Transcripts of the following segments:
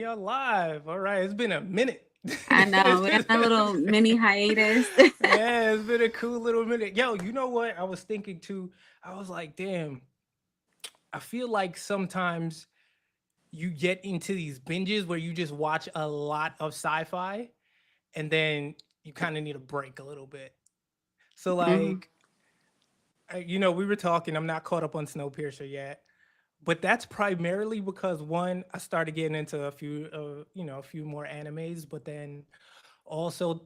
You're live. All right. It's been a minute. I know. We're on a little mini hiatus. Yeah, it's been a cool little minute. Yo, you know what? I was thinking too. I was like, damn, I feel like sometimes you get into these binges where you just watch a lot of sci-fi and then you kind of need a break a little bit. So hmm like, we were talking, I'm not caught up on Snowpiercer yet, but that's primarily because one, I started getting into a few more animes, but then also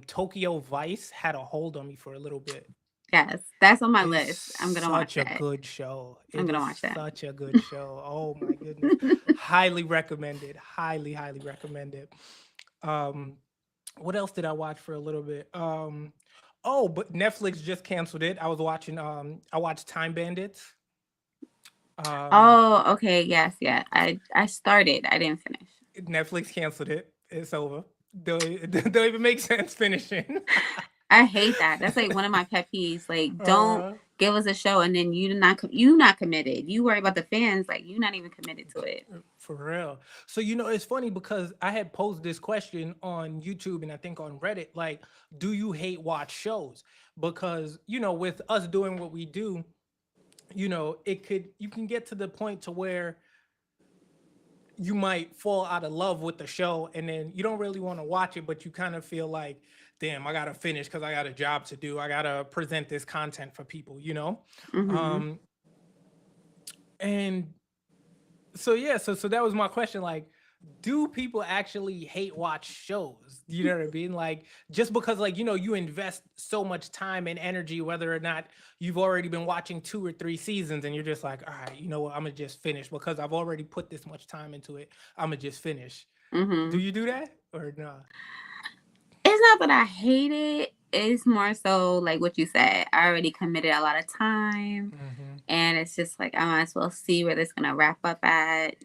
Tokyo Vice had a hold on me for a little bit. Yes, that's on my It's list. I'm gonna watch such a that. good show. I'm It gonna is watch that. such a good show. Oh my goodness. Highly recommended. Highly, highly recommended. Um, what else did I watch for a little bit? Oh, but Netflix just canceled it. I watched Time Bandits. Um, Oh, okay. Yes, yeah. I started. I didn't finish. Netflix canceled it. It's over. Don't even make sense finishing. I hate that. That's like one of my pet peeves. Like, don't uh, give us a show and then you not committed. You worry about the fans. Like, you not even committed to it. for real. So it's funny because I had posed this question on YouTube and I think on Reddit, like, do you hate watch shows? Because with us doing what we do, you can get to the point to where you might fall out of love with the show and then you don't really want to watch it, but you kind of feel like, damn, I gotta finish because I got a job to do. I gotta present this content for people. hmm Um, and so yeah, so that was my question. Like, do people actually hate watch shows? You know what I mean? Like, just because like you invest so much time and energy, whether or not you've already been watching 2 or 3 seasons, and you're just like, all right, you know what? I'm gonna just finish because I've already put this much time into it. I'm gonna just finish. Do hmm you do that or not? It's not that I hate it. It's more so like what you said. I already committed a lot of time, Mm-hmm. and it's just like I might as well see where this gonna wrap up at.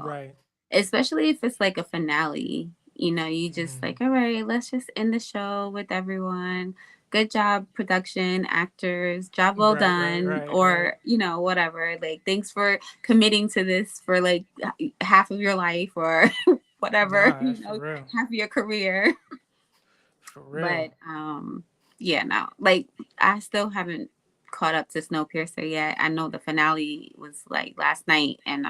Right. Especially if it's like a finale. You just Mm-hmm. like, all right, let's just end the show with everyone. Good job, production, actors, job well Right. Right. done, Right. Right. or whatever. Like, thanks for committing to this for like half of your life or whatever, Nah, that's for real. half of your career. For real. But yeah, no, like I still haven't caught up to Snowpiercer yet. I know the finale was like last night, and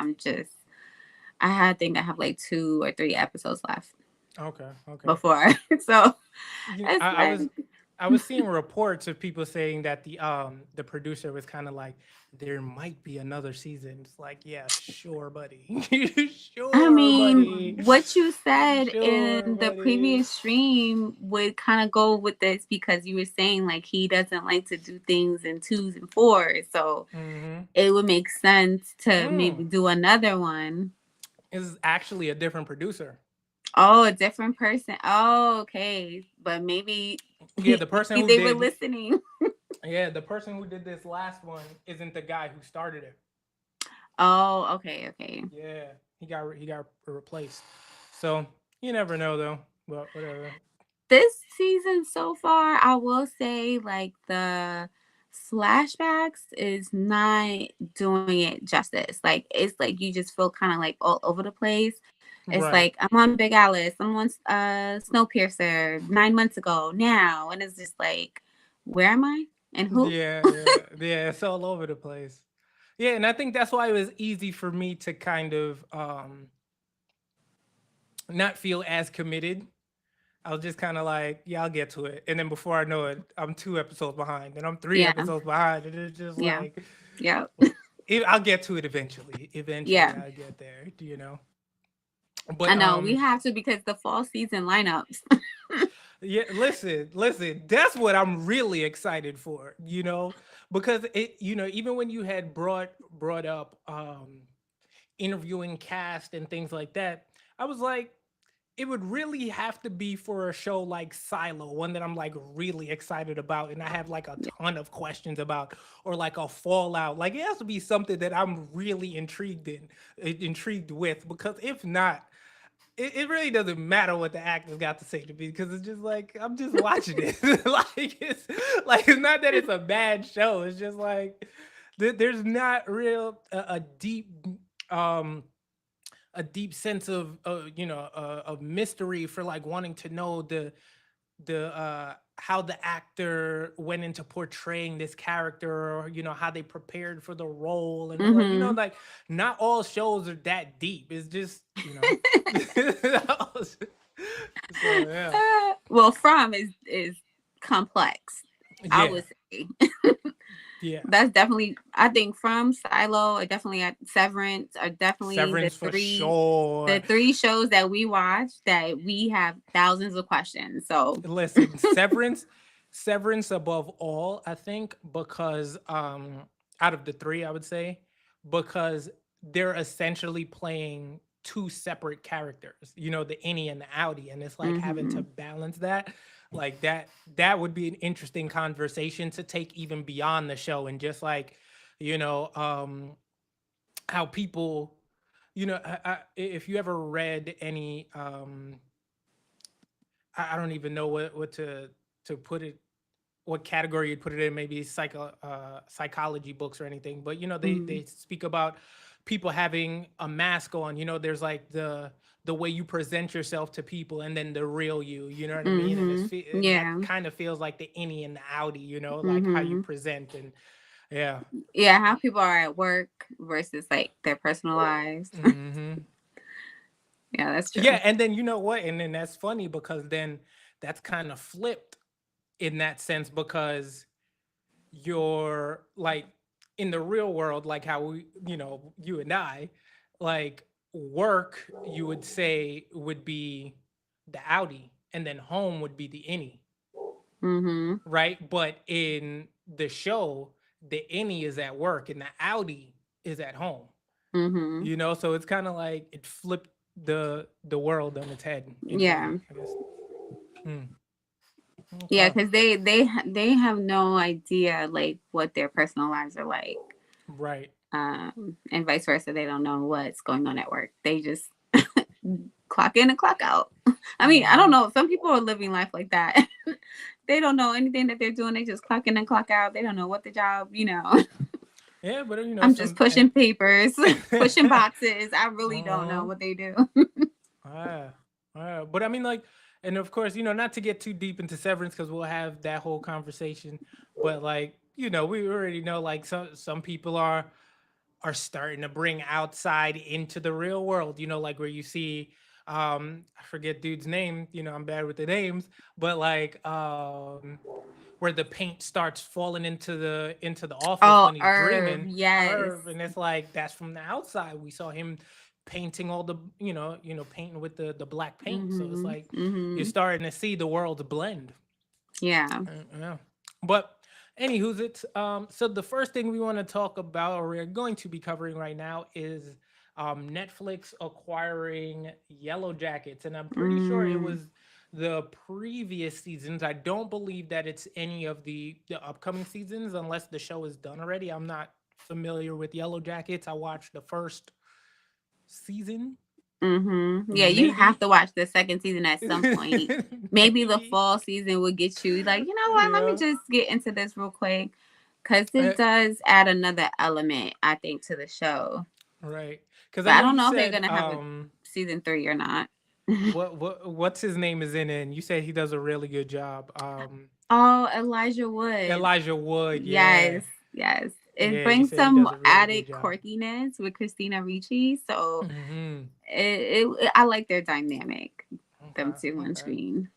think I have like 2 or 3 episodes left Okay. Okay. before. So it's I like, was seeing reports of people saying that the producer was kind of like there might be another season. It's like, yeah, sure, buddy. I Sure, mean, buddy. what you said Sure, in the buddy. previous stream would kind of go with this because you were saying like he doesn't like to do things in twos and fours. So Mm-hmm. it would make sense to maybe Mm. do another one. Is actually a different producer. Oh, a different person. Oh, okay. But maybe Yeah, the person maybe who they were did listening. yeah, the person who did this last one isn't the guy who started it. Oh, okay, okay. Yeah, he got replaced. So you never know though. But whatever. This season so far, I will say like the flashbacks is not doing it justice. Like it's like you just feel kind of like all over the place. It's Right. like I'm on Big Alice, I'm on Snowpiercer 9 months ago now, and it's just like, where am I and who? Yeah, yeah, yeah. It's all over the place. Yeah, and I think that's why it was easy for me to kind of not feel as committed. I was just kind of like, yeah, I'll get to it. And then before I know it, I'm 2 episodes behind, and I'm three Yeah, episodes behind, and it's just yeah, like, yeah, I'll get to it eventually. yeah. Eventually, I'll get there. I But know we have to because the fall season lineups. yeah, listen. That's what I'm really excited for. Because even when you had brought up interviewing cast and things like that, I was like, it would really have to be for a show like Silo, one that I'm like really excited about, and I have like a ton of questions about, or like a Fallout. Like it has to be something that I'm really intrigued with, because if not, it really doesn't matter what the actors got to say to me, because it's just like I'm just watching it. It's not that it's a bad show. It's just like there's not real a deep um a deep sense of of mystery for like wanting to know the how the actor went into portraying this character, or how they prepared for the role, and like Mm-hmm. like not all shows are that deep. It's just so yeah. Well, From is complex, I Yeah. would say. Yeah. That's definitely, I think, From, Silo, or definitely at Severance are definitely Severance for sure. the three shows that we watch that we have thousands of questions. So, Listen, Severance above all, I think, because out of the three, I would say, because they're essentially playing two separate characters, the innie and the outie, and it's like having to hmm balance that. Like that would be an interesting conversation to take even beyond the show, and just like, you know, um how people, if you ever read any I don't even know what to put it, what category you'd put it in, maybe psychology books or anything. But they speak about people having a mask on. There's like the way you present yourself to people, and then the real you. You know what I mean? And and that yeah, kind of feels like the innie and the outie. Like how you hmm present, and yeah. yeah, how people are at work versus like their personal lives. Hmm. Yeah, that's Yeah, true. and then you know what? And then that's funny because then that's kind of flipped in that sense, because you're like in the real world, like how you and I, like work, you would say would be the outie, and then home would be the innie, hmm right? But in the show, the innie is at work and the outie is at home. hmm So it's kind of like it flipped the world on its head in a way, Yeah. I guess. Hmm. Yeah, Okay. because they have no idea like what their personal lives are like, Right. and vice versa. They don't know what's going on at work. They just clock in and clock out. I mean, I don't Hmm. know. Some people are living life like that. They don't know anything that they're doing. They just clock in and clock out. They don't know what the job. Yeah, but I'm just some pushing papers, pushing boxes. I really don't know uh-huh. what they do. Ah, but I mean, like, and of course, not to get too deep into Severance because we'll have that whole conversation. But like, we already know like some people are starting to bring outside into the real world. Like where you see, I forget dude's name. I'm bad with the names, but like, where the paint starts falling into the office Oh, when he's Irv, dreaming. yes. Irv, and it's like that's from the outside. We saw him painting all the painting with the black paint. So it's Mhm. like you're Mhm. starting to see the worlds blend. Yeah. Yeah. But anywho's it's so the first thing we want to talk about, or we're going to be covering right now, is Netflix acquiring Yellow Jackets, and I'm pretty sure it Mm. was the previous seasons. I don't believe that it's any of the upcoming seasons unless the show is done already. I'm not familiar with Yellow Jackets. I watched the first season, Yeah, you have maybe. to watch the second season at some point. Maybe the Maybe. fall season will get you like, you know what? Let me Yeah. just get into this real quick, because Uh, it does add another element, I think, to the show. right. Because I But I know don't you know if they're said gonna have a season three or not. what's his name is in it, and you said he does a really good job. Oh, Elijah Wood. Elijah Wood, yeah. Yes, yes. It Yeah, you brings said he some does a really good added job. quirkiness with Christina Ricci, so Hmm. I like their dynamic, them Okay, two on okay. screen.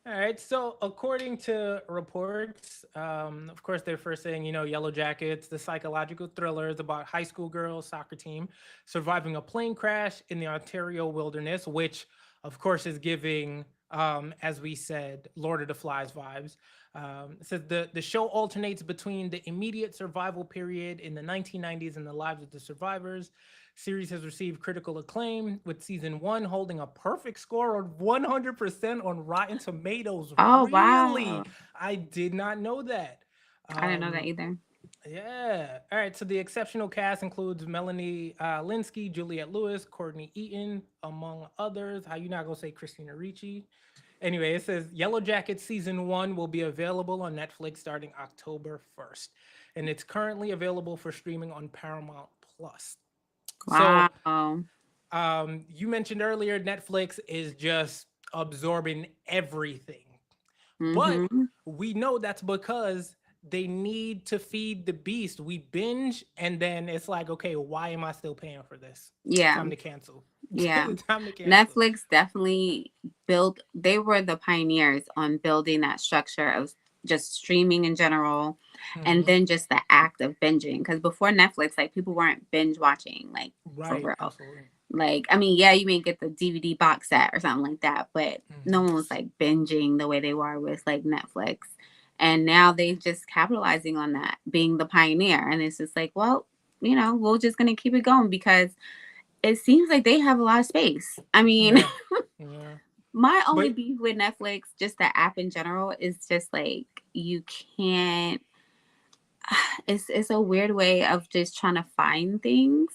All right. So, according to reports, of course, they're first saying, Yellow Jackets, the psychological thriller is about high school girls soccer team surviving a plane crash in the Ontario wilderness, which, of course, is giving, as we said, Lord of the Flies vibes. It says the show alternates between the immediate survival period in the 1990s and the lives of the survivors. Series has received critical acclaim, with season one holding a perfect score of 100% on Rotten Tomatoes. Oh Really? wow, I did not know that. I didn't know that Um, either. yeah. All right. So the exceptional cast includes Melanie Linsky, Juliette Lewis, Courtney Eaton, among others. How you not gonna say Christina Ricci? Anyway, it says Yellow Jacket season one will be available on Netflix starting October 1st, and it's currently available for streaming on Paramount Plus. So Wow. You mentioned earlier Netflix is just absorbing everything. But Mm-hmm. we know that's because they need to feed the beast. We binge and then it's like, okay, why am I still paying for this? Yeah. Time to cancel. Yeah. Time to cancel. Netflix definitely built, they were the pioneers on building that structure of just streaming in general, and Hmm. then just the act of binging. Because before Netflix, like people weren't binge watching, like for Right, real. absolutely. Like, I mean, yeah, you may get the DVD box set or something like that, but no Hmm. one was like binging the way they were with like Netflix. And now they just capitalizing on that, being the pioneer. And it's just like, well, we're just going to keep it going because it seems like they have a lot of space. I mean, Yeah, yeah. my only But beef with Netflix, just the app in general, is just like you can't. It's a weird way of just trying to find things.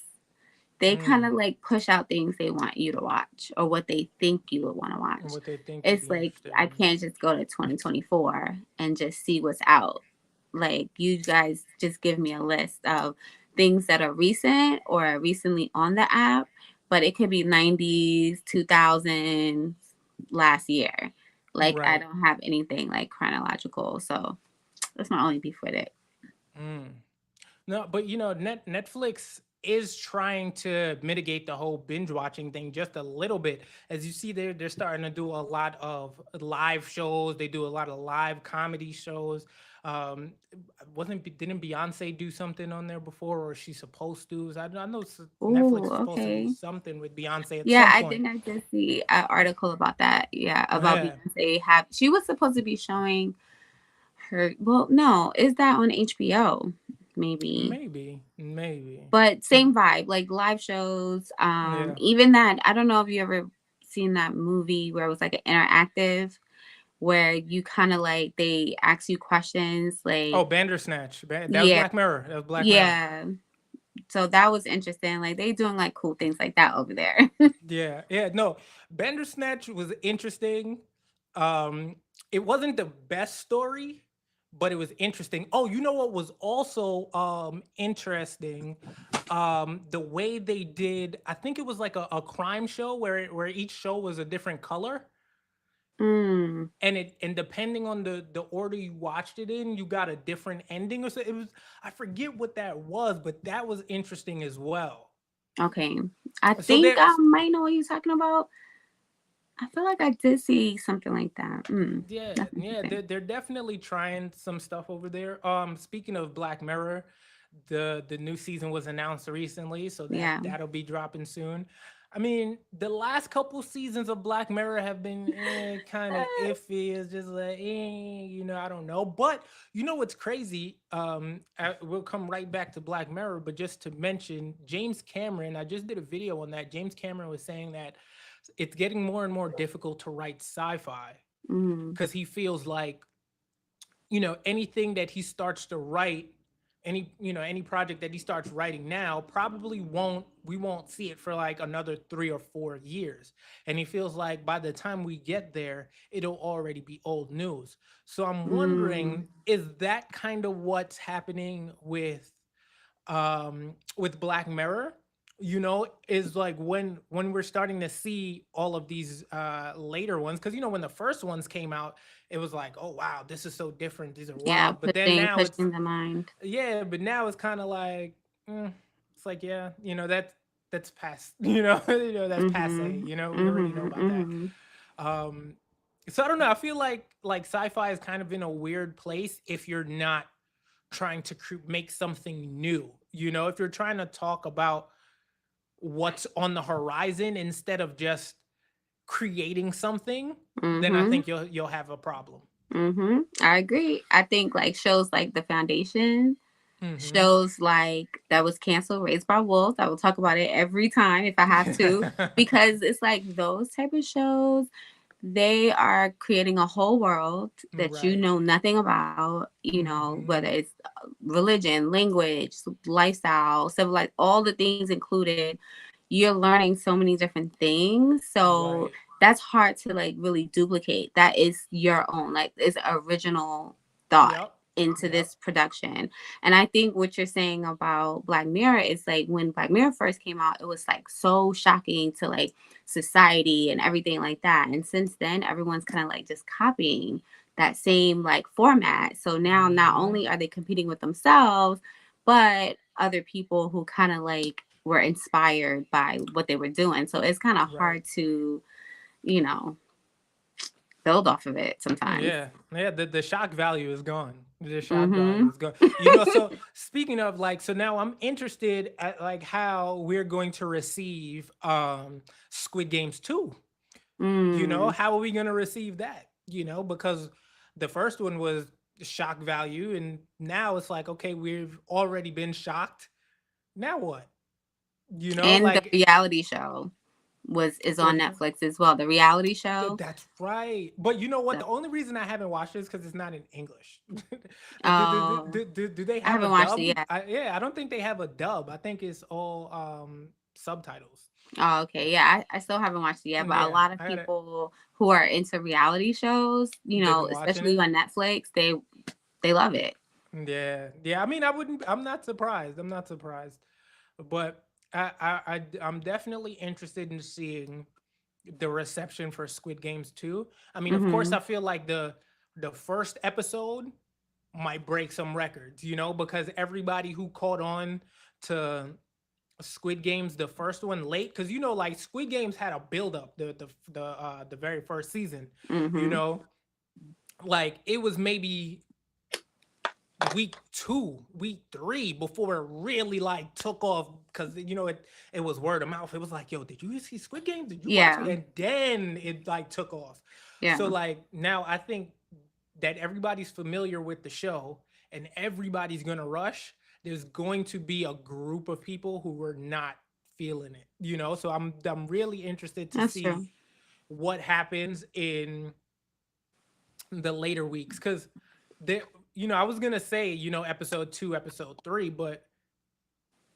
They kind mm, of like push out things they want you to watch or what they think you would want to watch. what they think you'd It's be like interested I in. can't just go to 2024 and just see what's out. Like you guys just give me a list of things that are recent or recently on the app, but it could be 90s, 2000s, last year. Like I Right. don't have anything like chronological, so that's my only beef with it. Mm. No, but Netflix is trying to mitigate the whole binge watching thing just a little bit. As you see, they're starting to do a lot of live shows. They do a lot of live comedy shows. Um, didn't Beyonce do something on there before, or is she supposed to? I know Oh, Netflix is supposed to do okay. something with Beyonce at Yeah, some I point. think I did see an article about that. Yeah, about Yeah, Beyonce. Have she was supposed to be showing her? Well, no, is that on HBO? Maybe, maybe. but same vibe, like live shows. Yeah. Even that. I don't know if you ever seen that movie where it was like an interactive, where you kind of like they ask you questions, Oh, like Bandersnatch. That was yeah, Black Mirror. That was Black Mirror. yeah. So that was interesting. Like they doing like cool things like that over there. Yeah, yeah, no. Bandersnatch was interesting. Um, it wasn't the best story, but it was interesting. Oh, you know what was also interesting? The way they did, I think it was like a crime show where each show was a different color. Mm, And depending on the order you watched it in, you got a different ending or so. It was, I forget what that was, but that was interesting as well. okay. I So think I there's might know what you're talking about. I feel like I did see something like that. Yeah, That's yeah, interesting. they're definitely trying some stuff over there. Speaking of Black Mirror, the new season was announced recently, so Yeah. that'll be dropping soon. I mean, the last couple seasons of Black Mirror have been kind of iffy. It's just like, I don't know. But you know what's crazy? We'll come right back to Black Mirror, but just to mention James Cameron, I just did a video on that. James Cameron was saying that it's getting more and more difficult to write sci-fi Mm, because he feels like anything that he starts to write, any project that he starts writing now probably won't we won't see it for like another 3 or 4 years, and he feels like by the time we get there it'll already be old news. So I'm mm, wondering, is that kind of what's happening with Black Mirror? Is like when we're starting to see all of these later ones, because when the first ones came out, it was like, oh wow, this is so different, these are yeah, wild. But then now it's, pushing the mind. yeah, but now it's kind of like, it's like, yeah, that's past, that's passe, Mhm. we already know Mhm. about that. Mhm. um so I don't know, I feel like sci-fi is kind of in a weird place if you're not trying to make something new. If you're trying to talk about what's on the horizon instead of just creating something, then I Mhm. think you'll have a problem. I agree. I think like shows like The Foundation, Hmm. shows like that was canceled, Raised by Wolves. I will talk about it every time if I have to, because it's like those type of shows. They are creating a whole world that you Right. know nothing about. Hmm. Whether it's religion, language, lifestyle, civilized, all the things included. You're learning so many different things. So Right. that's hard to like really duplicate. That is your own, like it's original thought. Yep. into Yep. this production. And I think what you're saying about Black Mirror is like when Black Mirror first came out, it was like so shocking to like society and everything like that. And since then, everyone's kind of like just copying that same like format. So now not Mm-hmm. only are they competing with themselves, but other people who kind of like were inspired by what they were doing. So it's kind of Right. hard to, you know, build off of it sometimes. Yeah. The shock value is gone. The shock value Mm-hmm. is gone. You know, so speaking of like, so now I'm interested at like how we're going to receive Squid Games 2. You know, Mm. how are we going to receive that? You know, because the first one was shock value, and now it's like, okay, we've already been shocked. Now what? You know, And the like reality show is on which one? Netflix as well. The reality show. That's right. But you know what? So, The only reason I haven't watched it is because it's not in English. oh, Do they I have a haven't watched it dub? yet. Yeah, I don't think they have a dub. I think it's all subtitles. Oh, okay. Yeah, I still haven't watched it yet, but a Yeah, lot of I gotta. people who are into reality shows, you They've know, been watching especially it. on Netflix, they love it. Yeah. I mean, I wouldn't. I'm not surprised. I'm not surprised. But I'm definitely interested in seeing the reception for Squid Games 2. I mean, of course, Hmm. I feel like the first episode might break some records, you know, because everybody who caught on to Squid Games, the first one late, because you know, like Squid Games had a build up the very first season, you Hmm. know, like it was maybe week 2, week 3 before it really like took off because you know it was word of mouth. It was like, yo, did you see Squid Games? Did you watch it? Yeah. And then it like took off. Yeah. So like now I think that everybody's familiar with the show and everybody's gonna rush. There's going to be a group of people who were not feeling it, you know. So I'm really interested to That's see true. what happens in the later weeks because there, you know, I was gonna say, you know, episode 2, episode 3, but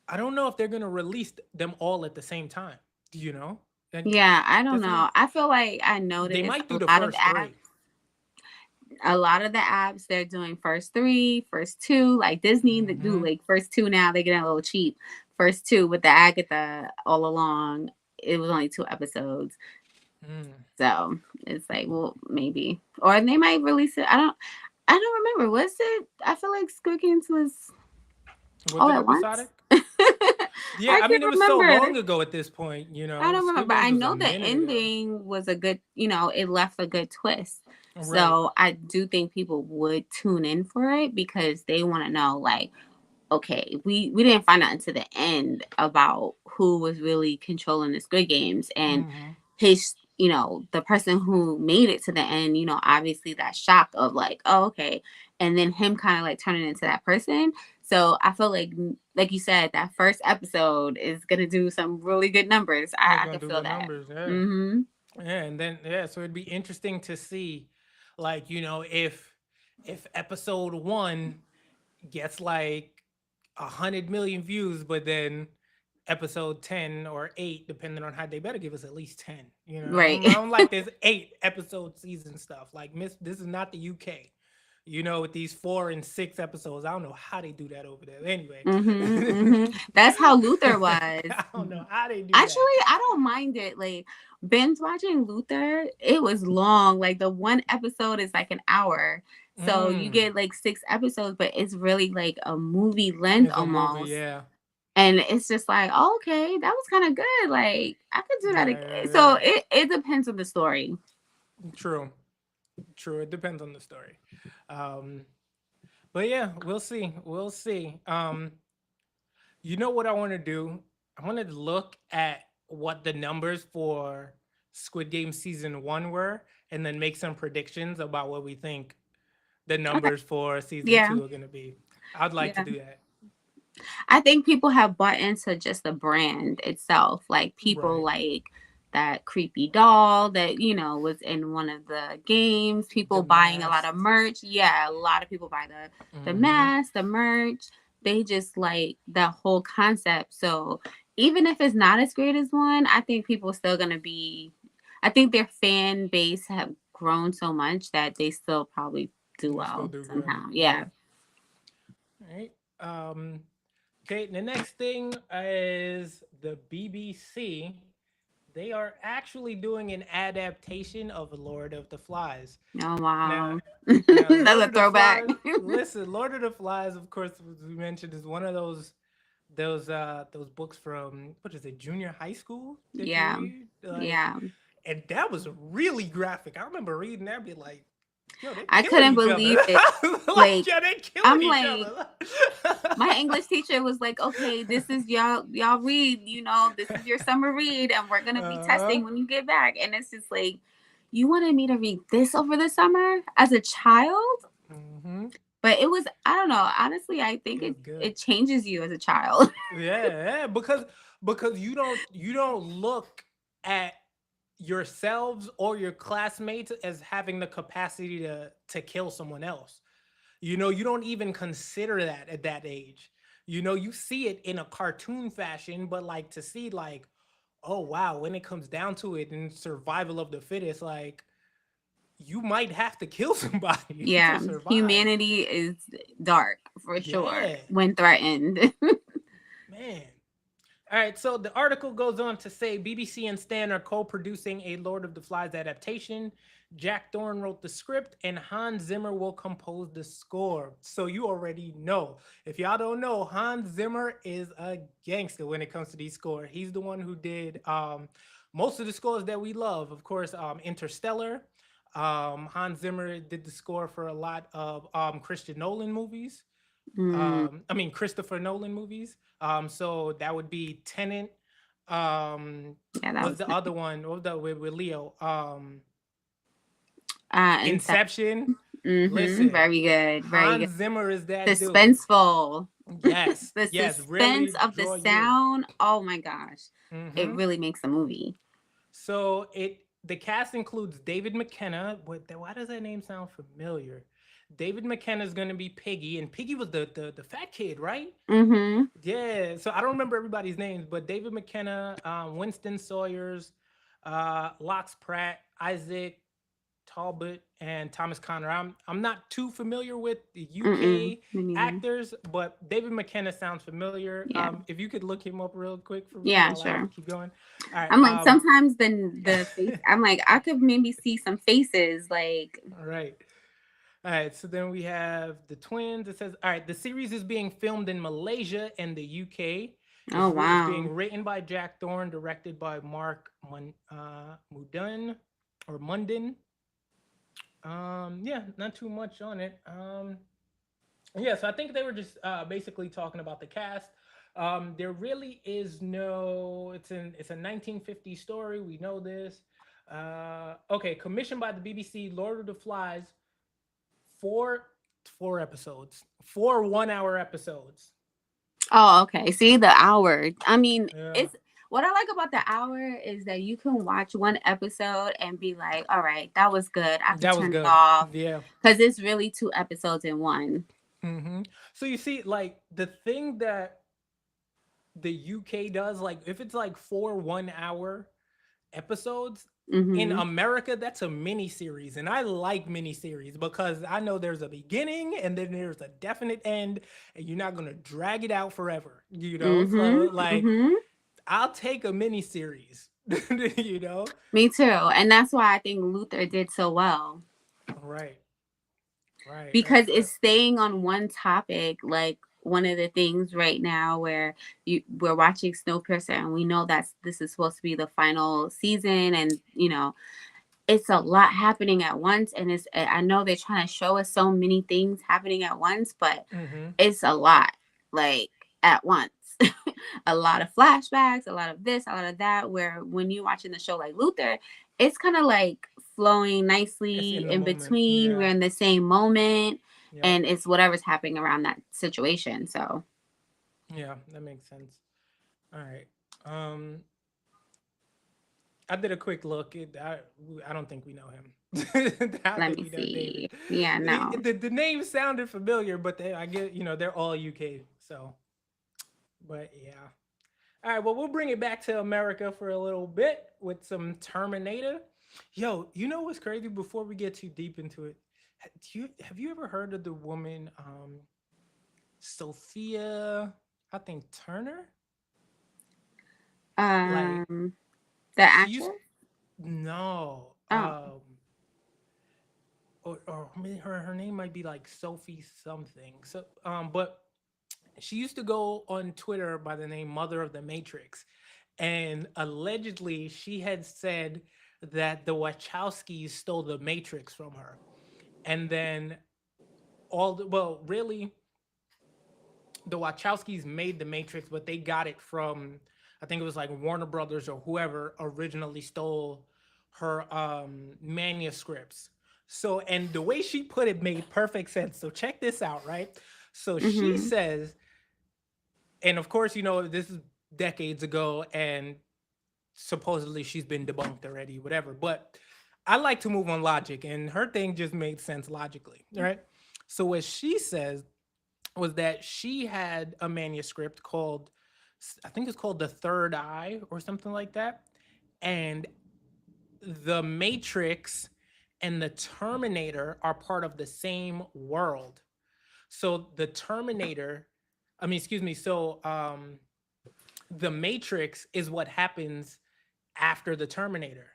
I don't know if they're gonna release them all at the same time. You know, and Yeah, I don't doesn't it? know. I feel like I They noticed might do the first 3. a lot of the apps they're doing first three, first two, like Disney that do Mm-hmm. like first two now, they get a little cheap. First two with the Agatha all along, it was only two episodes. Mm. So it's like, well, maybe. Or they might release it. I don't remember. Was it? I feel like Squid Games was Was all it at once. episodic? Yeah, I I mean, can't it was so remember. long ago at this point. You I know, don't Squid remember. I Games was a know the minute ago. ending was a good, it left a good twist. Right. So I do think people would tune in for it because they want to know, like, okay, we didn't find out until the end about who was really controlling the Squid Games and Mm-hmm. his, the person who made it to the end, obviously that shock of like, oh, okay. And then him kind of like turning into that person. So I feel like you said, that first episode is going to do some really good numbers. It's I gonna can do feel good that. numbers. Yeah. Mm-hmm. Yeah, and then yeah, so it'd be interesting to see, like, you know, if episode 1 gets like 100 million views, but then episode 10 or 8, depending on how they better give us at least 10. You know, Right. I don't like this 8 episode season stuff. Like, this is not the UK. You know, with these 4 and 6 episodes, I don't know how they do that over there. Anyway, Mm-hmm. Mm-hmm. That's how Luther was. I don't know how they do Actually, that. I don't mind it. Like binge watching Luther, it was long. Like the one episode is like an hour. So you Mm, get like 6 episodes, but it's really like a movie length it's a movie, almost. yeah. And it's just like, oh, okay, that was kind of good. Like I could do that Yeah, again. yeah, So yeah. it depends on the story. True. True. It depends on the story. Um, but yeah, we'll see. We'll see. You know what I want to do? I want to look at what the numbers for Squid Game season 1 were and then make some predictions about what we think the Okay. numbers for season Yeah. 2 are going to be. I'd like to Yeah. do that. I think people have bought into just the brand itself. Like people Right. like that creepy doll that, was in one of the games, The people buying a lot mask. of merch. Yeah, a lot of people buy the Mm-hmm. mask, the merch. They just like that whole concept. So even if it's not as great as one, I think people are still gonna be I think their fan base have grown so much that they still probably do They still well do good. somehow. Yeah. Yeah. right. Okay, the next thing is the BBC. They are actually doing an adaptation of Lord of the Flies. Oh Now, wow. now That's Lord a of the throwback. Flies. Listen, Lord of the Flies, of course, as we mentioned, is one of those books from what is it, junior high school that you Yeah. read, like, Yeah. and that was really graphic. I remember reading that, be like, yo, they I killing couldn't each other. believe it. Like, Like yo, they killing I'm each like other. my English teacher was like, okay, this is y'all read, this is your summer read and we're gonna be Uh-huh. testing when you get back. And it's just like, you wanted me to read this over the summer as a child? Hmm. But it was, I don't know, honestly, I think It it was good. it changes you as a child. Yeah, yeah, because you don't look at yourselves or your classmates as having the capacity to kill someone else. You don't even consider that at that age. You see it in a cartoon fashion, but like to see like, oh wow, when it comes down to it in survival of the fittest, like you might have to kill somebody to Yeah, survive. humanity is dark for sure Yeah, when threatened. man. All right, so the article goes on to say BBC and Stan are co-producing a Lord of the Flies adaptation. Jack Thorne wrote the script, and Hans Zimmer will compose the score. So you already know. If y'all don't know, Hans Zimmer is a gangster when it comes to these scores. He's the one who did most of the scores that we love. Of course, Interstellar. Hans Zimmer did the score for a lot of Christian Nolan movies. Mm, I mean Christopher Nolan movies. So that would be Tenant. yeah, that Was was the other one? What was that with Leo? inside. Inception. Mm-hmm. Listen, Very good. Very good. Hans Zimmer is that dude. Suspenseful. Yes, The yes, suspense really of the draw you in. sound. Oh my gosh. It Hmm. really makes a movie. So the cast includes David McKenna. Why does that name sound familiar? David McKenna is going to be Piggy, and Piggy was the fat kid, right? Mm-hmm. Yeah, so I don't remember everybody's names, but David McKenna, Winston Sawyers, Lox Pratt, Isaac Talbot, and Thomas Connor. I'm not too familiar with the Mm-mm. UK Me neither. actors, but David McKenna sounds familiar. Yeah. If you could look him up real quick for me Yeah, while I sure. keep going. All right. I'm like sometimes the face I'm like I could maybe see some faces like All right. All right, so then we have the twins. It says, all right, the series is being filmed in Malaysia and the UK. oh It's wow. being written by Jack Thorne, directed by Mark Mudun or Munden. Yeah, not too much on it. Yeah, so I think they were just basically talking about the cast. There really is no. It's a 1950s story. We know this. Okay, commissioned by the BBC, Lord of the Flies, four four episodes, 4 1-hour episodes. Oh, okay. See the hour. I mean, Yeah, it's what I like about the hour is that you can watch one episode and be like, all right, that was good. I could that was turn it good. off Yeah. because it's really two episodes in one. Hmm. So you see, like the thing that the UK does, like if it's like 4 1-hour episodes in Mm-hmm. America, that's a mini series, and I like mini series because I know there's a beginning and then there's a definite end, and you're not gonna drag it out forever. Mm-hmm. So like Mm-hmm. I'll take a mini series. you know, Me too. And that's why I think Luther did so well. right, right, Because right, right. it's staying on one topic, like one of the things right now where we're watching Snowpiercer and we know that this is supposed to be the final season and it's a lot happening at once and I know they're trying to show us so many things happening at once, but Mm-hmm. it's a lot like at once. A lot of flashbacks, a lot of this, a lot of that, where when you're watching the show like Luther, it's kind of like flowing It's nicely in the in moment. between. We're Yeah. in the same moment Yep. and it's whatever's happening around that situation. So Yeah, that makes sense. All right. Um, I did a quick look. I don't think we know him. I don't let think me we know see. David. Yeah, no. The name sounded familiar, but I get they're all UK. So, but yeah. All right. Well, we'll bring it back to America for a little bit with some Terminator. Yo, you know what's crazy? Before we get too deep into it, have you ever heard of the woman Sophia, I think Turner. Like Um, the she used actress. no, Oh. or her name might be like Sophie something. So but she used to go on Twitter by the name Mother of the Matrix, and allegedly she had said that the Wachowskis stole the Matrix from her, and then really the Wachowskis made the Matrix, but they got it from, I think it was like Warner Brothers or whoever originally stole her manuscripts. So, and the way she put it made perfect sense. So check this out, right? So she Mm-hmm. says, and of course, this is decades ago, and supposedly she's been debunked already, whatever. But I like to move on logic, and her thing just made sense logically, right? So what she says was that she had a manuscript called, I think it's called The Third Eye or something like that. And the Matrix and the Terminator are part of the same world. So the Terminator, I mean, excuse me. So the Matrix is what happens after the Terminator.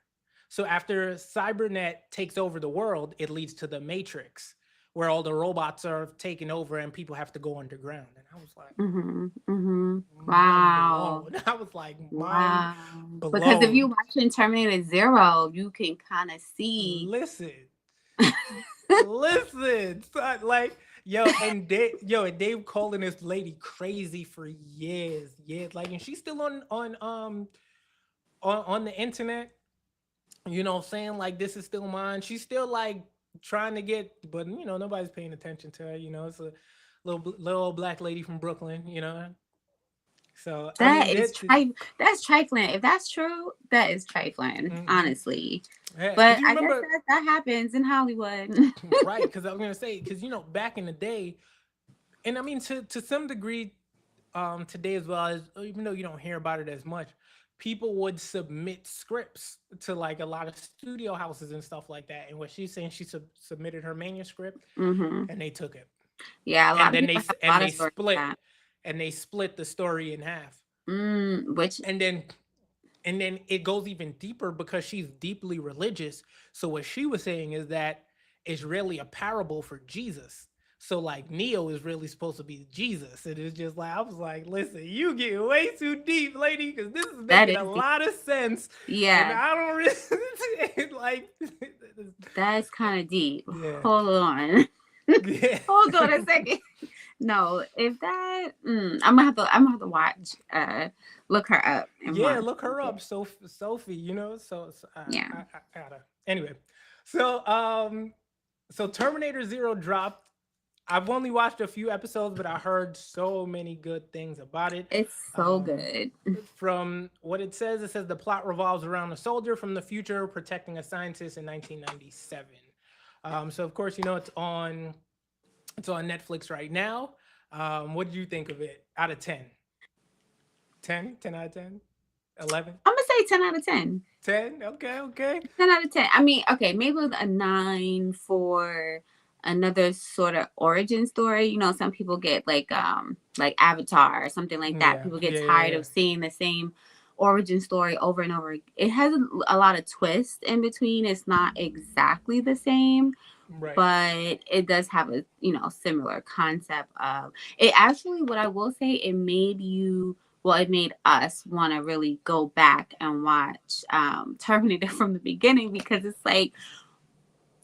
So after Cybernet takes over the world, it leads to the Matrix, where all the robots are taken over and people have to go underground. And I was like, Mm-hmm. Mm-hmm. mind Wow. blown. I was like, mind Wow. Because if you blown. watching Terminator Zero, you can kind of see. Listen, listen, son, like, and Dave calling this lady crazy for years, like, and she's still on the internet, saying like this is still mine. She's still like trying to get, but nobody's paying attention to her. It's a little old black lady from Brooklyn. So I That mean is that's trifling. If that's true, that is trifling, mhm. honestly. Yeah, But because you I guess remember, that happens in Hollywood. right? Because I was gonna say, because back in the day, and I mean to some degree, today as well, as even though you don't hear about it as much, people would submit scripts to like a lot of studio houses and stuff like that. And what she's saying, she submitted her manuscript, Hmm. and they took it, Yeah, a and lot of then people have a lot of stories like that. they split the story in half, Which and then it goes even deeper because she's deeply religious. So what she was saying is that it's really a parable for Jesus. So like Neo is really supposed to be Jesus. And it's just like, I was like, listen, you get way too deep, lady, because this is that making a is the lot of sense. And yeah, I don't really like that's kind of deep. yeah. Hold on. Yeah. Hold on a second. No, if that I'm gonna have to watch look her up and Yeah, watch. look her up, Sophie. So Yeah. I gotta. Anyway, so Terminator Zero dropped. I've only watched a few episodes, but I heard so many good things about it. It's so Um, good. from what it says the plot revolves around a soldier from the future protecting a scientist in 1997. So of course, it's on Netflix right now. What did you think of it out of 10? 10 out of 10? 11? I'm gonna say 10 out of 10. 10? Okay, okay. 10 out of 10. I mean, okay, maybe a 9 for another sort of origin story. Some people get like Avatar or something like that. Yeah, People get yeah, yeah, tired yeah. of seeing the same origin story over and over. It has a lot of twists in between. It's not exactly the same, Right. but it does have a similar concept of it. Actually, what I will say, it made us want to really go back and watch Terminator from the beginning, because it's like,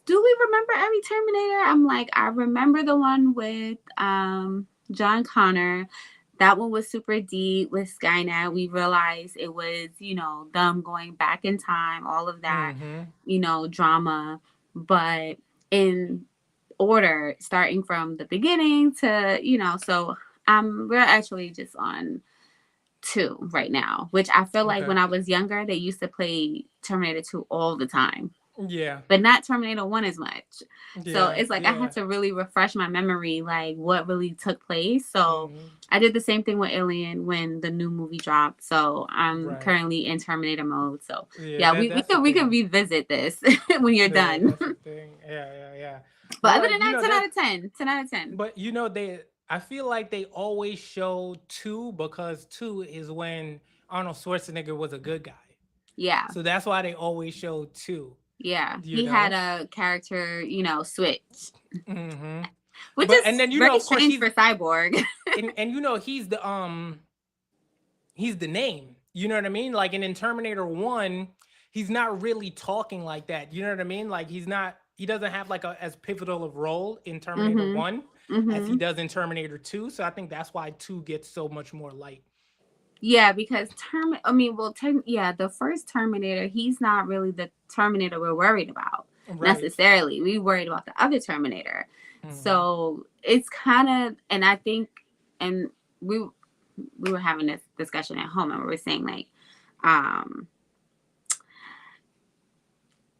do we remember every Terminator? I'm like, I remember the one with John Connor. That one was super deep with Skynet. We realized it was, them going back in time, all of that, Mm-hmm. drama. But in order, starting from the beginning to, so we're actually just on 2 right now, which I feel like Okay. when I was younger, they used to play Terminator 2 all the time, Yeah. but not Terminator 1 as much. So Yeah. it's like I had Yeah. to really refresh my memory, like what really took place. So Mm-hmm. I did the same thing with Alien when the new movie dropped. So I'm Right. currently in Terminator mode. So Yeah, yeah, we that's the could we could thing. revisit this when you're Yeah, done. that's the thing. Yeah, yeah, yeah. But But other like, than that, 10 out of 10. 10 out of 10. but I feel like they always show two because two is when Arnold Schwarzenegger was a good guy. Yeah. So that's why they always show two, Yeah. you He had know? a character, switch, Hmm. which But and is then very of course strange for Cyborg. and he's the name. You know what I mean? Like in Terminator 1, he's not really talking like that. You know what I mean? Like he doesn't have like a as pivotal of role in Terminator Mhm. 1 as he Mhm. does in Terminator 2. So I think that's why 2 gets so much more light. Yeah, because yeah, the first Terminator, he's not really the Terminator we're worried about Right. necessarily. We worried about the other Terminator. Hmm. So it's kind of, and I think, and we were having this discussion at home, and we were saying like, um,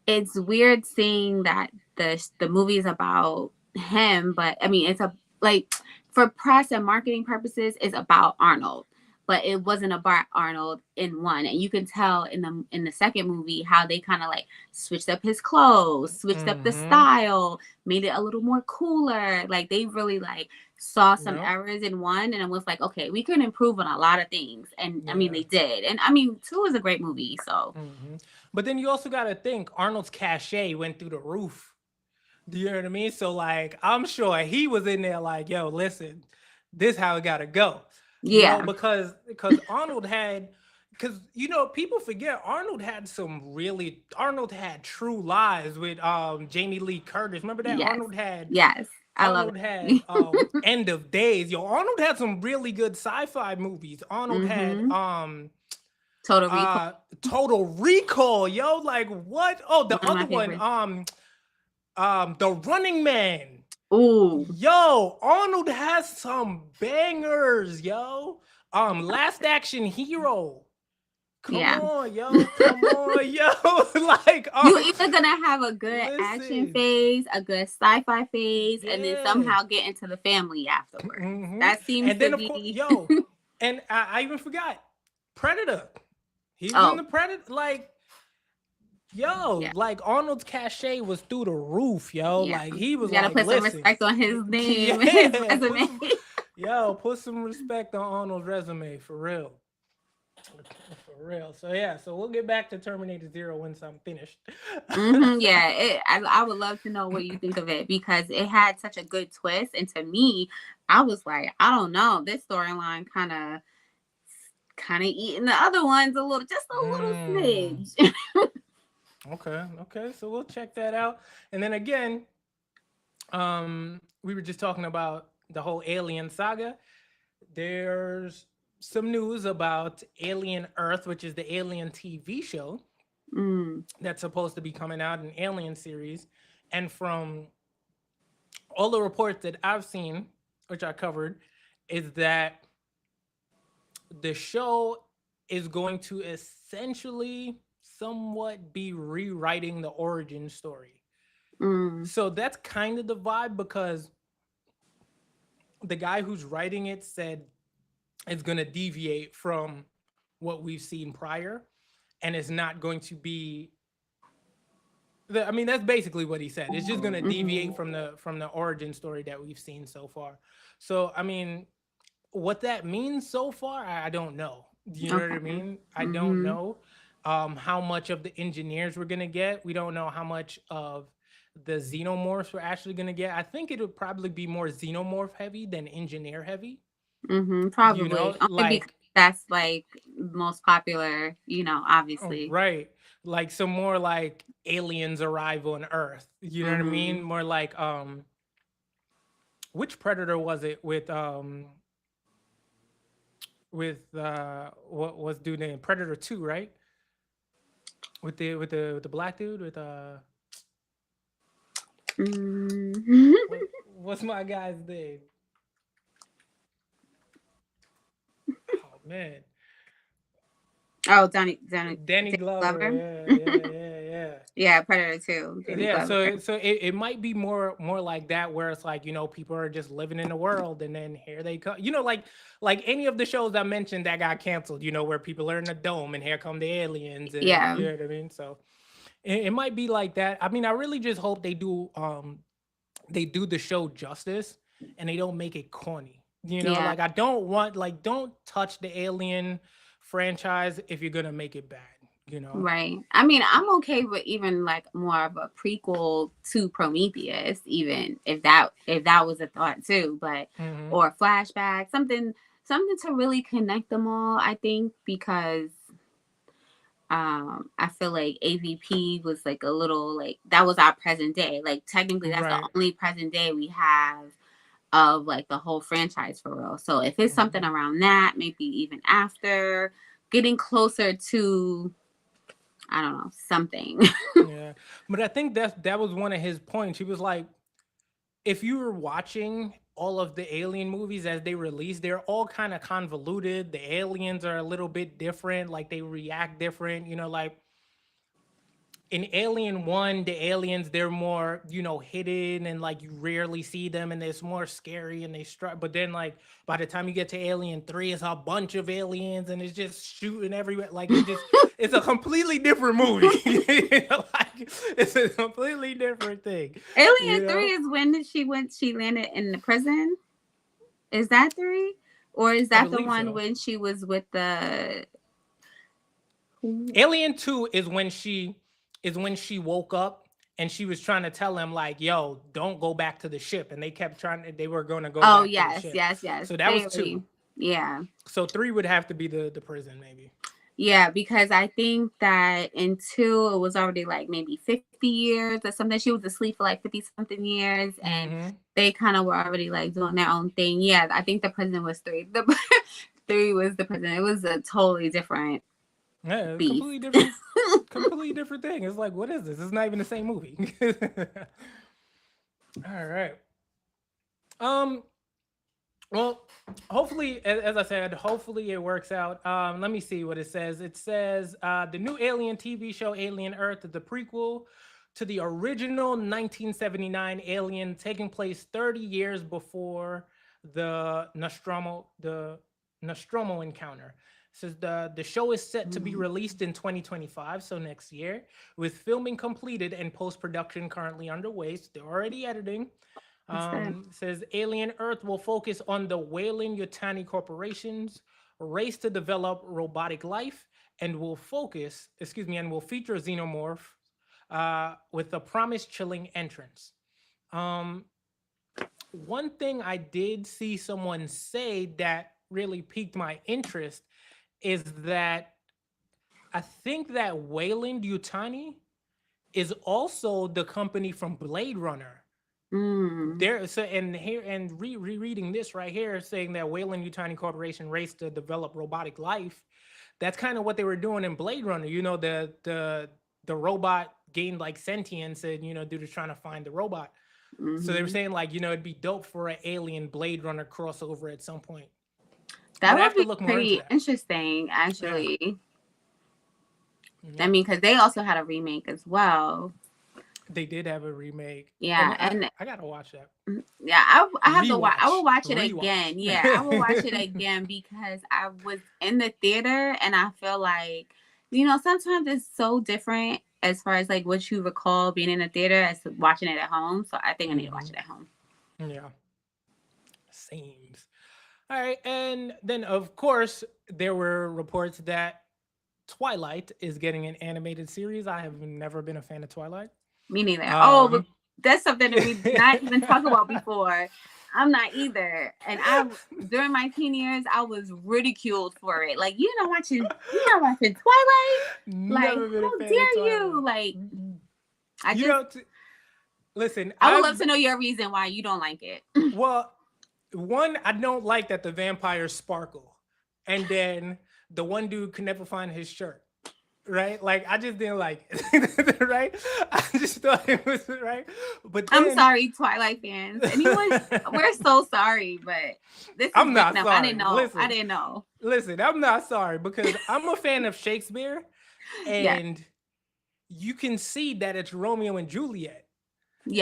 it's weird seeing that the movie is about him, but I mean, it's a like for press and marketing purposes, it's about Arnold, but it wasn't about Arnold in one, and you can tell in the second movie how they kind of like switched up his clothes, switched up the Hmm. style, made it a little more cooler. Like they really like saw some Yep. errors in one, and it was like, okay, we can improve on a lot of things, and I mean Yeah. they did, and I mean two is a great movie, so Hmm. But then you also got to think Arnold's cachet went through the roof. Do you know what I mean? So like, I'm sure he was in there like, yo, listen, this how it gotta go. yeah, Because Arnold had, because people forget Arnold had True Lies with Jamie Lee Curtis. Remember that yes, yes. I love Arnold had it. End of Days. Yo, Arnold had some really good sci-fi movies. Arnold had Mm-hmm. Total Recall, Total Recall. Yo, like what? Oh, the one of other my one, favorites. The Running Man. Ooh, Yo, Arnold has some bangers, yo. Last Action Hero. Come yeah. on, yo. Come on, yo. like, You either gonna have a good action listen. phase, a good sci-fi phase, and then Yeah. somehow get into the family afterwards. Hmm. That seems And to then of course, be. yo, and I even forgot Predator. He was in Oh, the Predator. Like, yo, yeah, like Arnold's cachet was through the roof, yo. yeah. Like he was You gotta like, put some listen, respect on his name, his yeah, resume. put some respect on Arnold's resume for real. For real. So yeah, so we'll get back to Terminator Zero once I'm finished. Yeah, I would love to know what you think of it because it had such a good twist, and to me, I was like, I don't know, this storyline kind of eating the other ones just a little Mm, smidge. okay, okay. So we'll check that out. And then again, we were just talking about the whole Alien saga. There's some news about Alien Earth, which is the Alien TV show Mm, that's supposed to be coming out in Alien series. And from all the reports that I've seen, which I covered, is that the show is going to essentially somewhat be rewriting the origin story. mm, So that's kind of the vibe because the guy who's writing it said it's going to deviate from what we've seen prior and it's not going to be I mean that's basically what he said. It's just going to mm-hmm, deviate from the origin story that we've seen so far. So I mean what that means so far, I don't know. You know what I okay, mean? I don't mm-hmm, know how much of the engineers we're gonna get. We don't know how much of the xenomorphs we're actually gonna get. I think it would probably be more xenomorph heavy than engineer heavy. mm-hmm, You probably know, only because like that's like most popular, obviously. right, like some more like aliens arrive on Earth. You know what I Mm-hmm. mean? More like which Predator was it with what was dude name Predator 2, right? With the black dude with Mm-hmm. what's my guy's name? Oh man, Oh, Danny Danny Glover. Glover. Yeah. Yeah, Predator 2, Danny Yeah, Glover. so it might be more like that where it's like people are just living in the world and then here they come like any of the shows I mentioned that got canceled where people are in a dome and here come the aliens and Yeah. you know what I mean so it might be like that. I mean I really just hope they do the show justice and they don't make it corny. You know, Yeah. like I don't want don't touch the Alien franchise if you're gonna make it bad. You know. Right. I mean, I'm okay with even like more of a prequel to Prometheus, even if that was a thought too, but Hmm. or flashback, something to really connect them all, I think, because I feel like AVP was like a little like that was our present day. Like technically that's the Right. only present day we have of like the whole franchise for real. So if it's something Hmm. around that, maybe even after, getting closer to, I don't know, something. Yeah, but I think that was one of his points. He was like, if you were watching all of the Alien movies as they release, they're all kind of convoluted. The aliens are a little bit different, like they react different. You know, like in Alien 1, the aliens they're more, hidden and like you rarely see them and it's more scary and they strike. But then like by the time you get to Alien 3, it's a bunch of aliens and it's just shooting everywhere. Like it's a completely different movie. Like it's a completely different thing, you Alien 3 know? is when she landed in the prison. Is that 3? Or is I that the believe one so. when she was with the Alien 2 is when she woke up and she was trying to tell him like, "Yo, don't go back to the ship." And they kept trying they were going to go Oh, back to the yes, ship. yes, yes. So that They was already, 2. yeah. So 3 would have to be the prison maybe. Yeah, because I think that in 2 it was already like maybe 50 years or something. She was asleep for like 50 something years and Mhm. they kind of were already like doing their own thing. Yeah, I think the prison was 3. The 3 was the prison. It was a totally different Yeah, it's beast. completely different thing. It's like, what is this? It's not even the same movie. All right. Um Well, hopefully, as I said, hopefully it works out. Let me see what it says. It says the new Alien TV show, Alien Earth, is the prequel to the original 1979 Alien, taking place 30 years before the Nostromo encounter. It says the show is set to be Mm, released in 2025, so next year, with filming completed and post production currently underway. So they're already editing. that's good. Says Alien Earth will focus on the Weyland Yutani Corporation's race to develop robotic life and will and will feature xenomorph with a promise chilling entrance. Um, One thing I did see someone say that really piqued my interest is that I think that Weyland Yutani is also the company from Blade Runner. Mm, There so and here and rereading this right here saying that Weyland Yutani Corporation raced to develop robotic life. That's kind of what they were doing in Blade Runner. You know, the robot gained like sentience and dude is trying to find the robot. So they were hmm. saying like, it'd be dope for an alien Blade Runner crossover at some point. That But I would have to be look more into pretty that. interesting, Yeah. actually. I Yep. mean, because they also had a remake as well. They did have a remake. And Yeah, and I gotta watch that. yeah, I have to watch. I will Rewatch. watch it Rewatch. again. Yeah, I will watch it again because I was in the theater and I feel like, sometimes it's so different as far as like what you recall being in the theater as watching it at home. So I think I need to watch Hmm. it at home. Yeah. Seems. All right, and then of course there were reports that Twilight is getting an animated series. I have never been a fan of Twilight. Me neither. Oh, but Um, that's something that we did not even talk about before. I'm not either. And during my teen years, I was ridiculed for it. Like, you're not watching Twilight? Like, never been a how fan of dare you? Twilight. Like, I You just, know, listen. I would love to know your reason why you don't like it. Well, one, I don't like that the vampires sparkle, and then the one dude could never find his shirt. Right? Like I just didn't like it. Right? I just thought it was right. But I'm then sorry, Twilight fans. Anyone, we're so sorry, but this is I'm not random. I sorry. didn't know. I didn't know. Listen, I'm not sorry because I'm a fan of Shakespeare Yes. and you can see that it's Romeo and Juliet.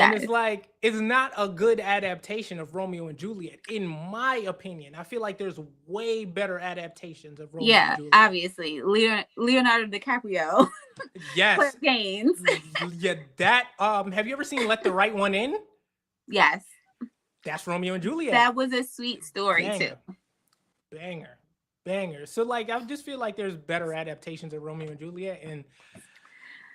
And it's Yes. like, it's not a good adaptation of Romeo and Juliet, in my opinion. I feel like there's way better adaptations of Romeo and Yeah, Juliet. obviously. Leonardo DiCaprio. Claire Yes. Gaines. Yeah, that have you ever seen Let the Right One In? Yes. That's Romeo and Juliet. That was a sweet story too. Banger, banger, banger. So like, I just feel like there's better adaptations of Romeo and Juliet, and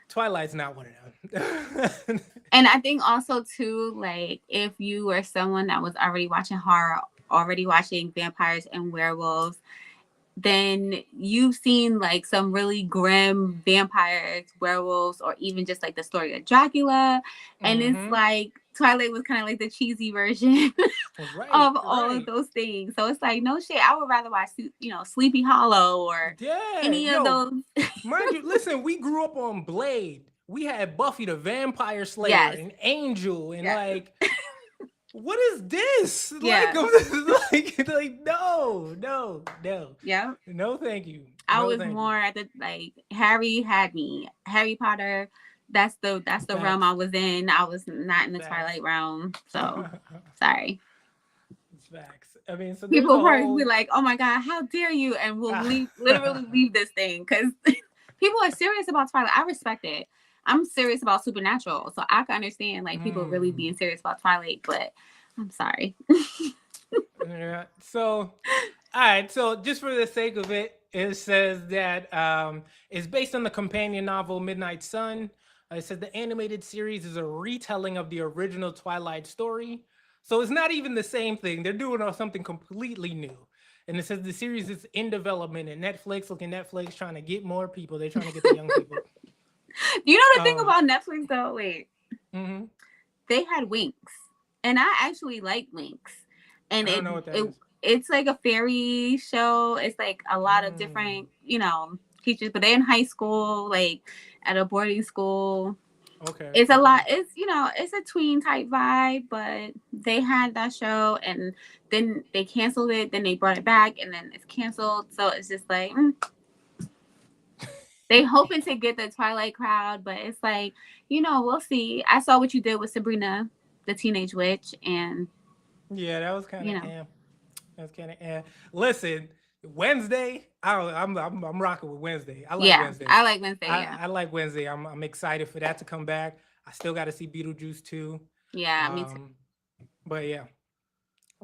Twilight's not one of them. And I think also too, like if you were someone that was already watching horror, already watching vampires and werewolves, then you've seen like some really grim vampires, werewolves, or even just like the story of Dracula. And it's Mm-hmm. like Twilight was kind of like the cheesy version Right, of all of right. those things. So it's like, no shit, I would rather watch, Sleepy Hollow or Yeah, any of yo, those. mind you, listen, we grew up on Blade. We had Buffy the Vampire Slayer Yes. and Angel, and Yes. like, what is this? Like, Yeah. like, no, no, no, Yeah. no, thank you, I no, was thank you. more at the like Harry had me. Harry Potter, that's the realm I Facts, was in. I was not in the facts, Twilight realm. So sorry. facts. I mean, so there's a People probably be whole. like, "Oh my god, how dare you!" And we'll literally leave this thing because people are serious about Twilight. I respect it. I'm serious about Supernatural, so I can understand like people really Mm, being serious about Twilight. But I'm sorry. yeah. So, all right. So, just for the sake of it, it says that it's based on the companion novel Midnight Sun. It says the animated series is a retelling of the original Twilight story. So it's not even the same thing. They're doing something completely new. And it says the series is in development, and Netflix, looking Netflix, trying to get more people. They're trying to get the young people. You know the thing Um, about Netflix though? Wait, mhm. they had Winx, and I actually like Winx, and I don't it know what that it is. it's like a fairy show. It's like a lot of Mm, different teachers, but they're in high school, like at a boarding school. okay, It's a okay. lot. It's a tween type vibe, but they had that show, and then they canceled it. Then they brought it back, and then it's canceled. So it's just like they hoping to get the Twilight crowd, but it's like, we'll see. I saw what you did with Sabrina, the Teenage Witch, and Yeah, that was kind you of know, That's kind of Listen, Wednesday, I'm rocking with Wednesday. I like yeah, Wednesday. I like Wednesday. Yeah, I like Wednesday. I'm excited for that to come back. I still got to see Beetlejuice too. yeah, me too. Um, but yeah.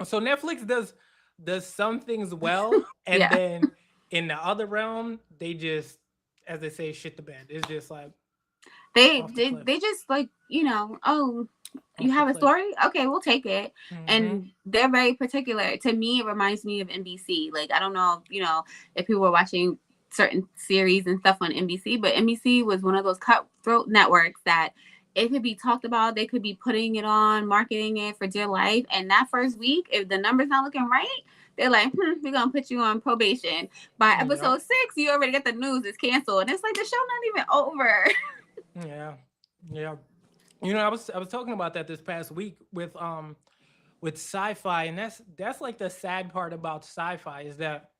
So Netflix does some things well, and Yeah, then in the other realm, they just, as they say, shit the bed. It's just like they off the they cliff, they just like oh, you off the have a cliff. story? Okay, we'll take it. Mm-hmm. And they're very particular. To me, it reminds me of NBC. Like I don't know, if people were watching certain series and stuff on NBC, but NBC was one of those cutthroat networks that it could be talked about, they could be putting it on, marketing it for dear life. And that first week, if the number's not looking right, they're like, we're gonna put you on probation. By Yep. episode 6, you already get the news it's canceled. And it's like the show not even over. Yeah. Yeah. I was talking about that this past week with sci-fi, and that's like the sad part about sci-fi is that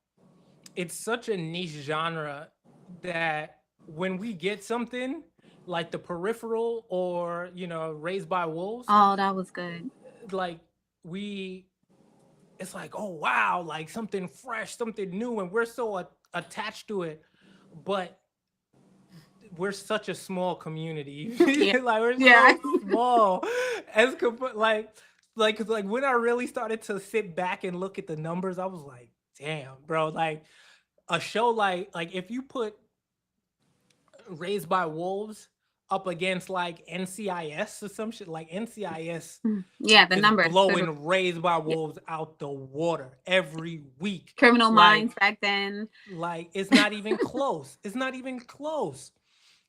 it's such a niche genre that when we get something like the peripheral or raised by wolves, Oh, that was good. like we it's like, oh wow, like something fresh, something new, and we're so attached to it, but we're such a small community. Yeah. Like we're Yeah. so small as like when I really started to sit back and look at the numbers, I was like, damn, bro, like a show like if you put Raised by Wolves up against like NCIS or some shit, like NCIS Yeah, the is numbers. blowing Raised by Yeah. Wolves out the water every week. Criminal Minds Like back then. it's not even close. It's not even close.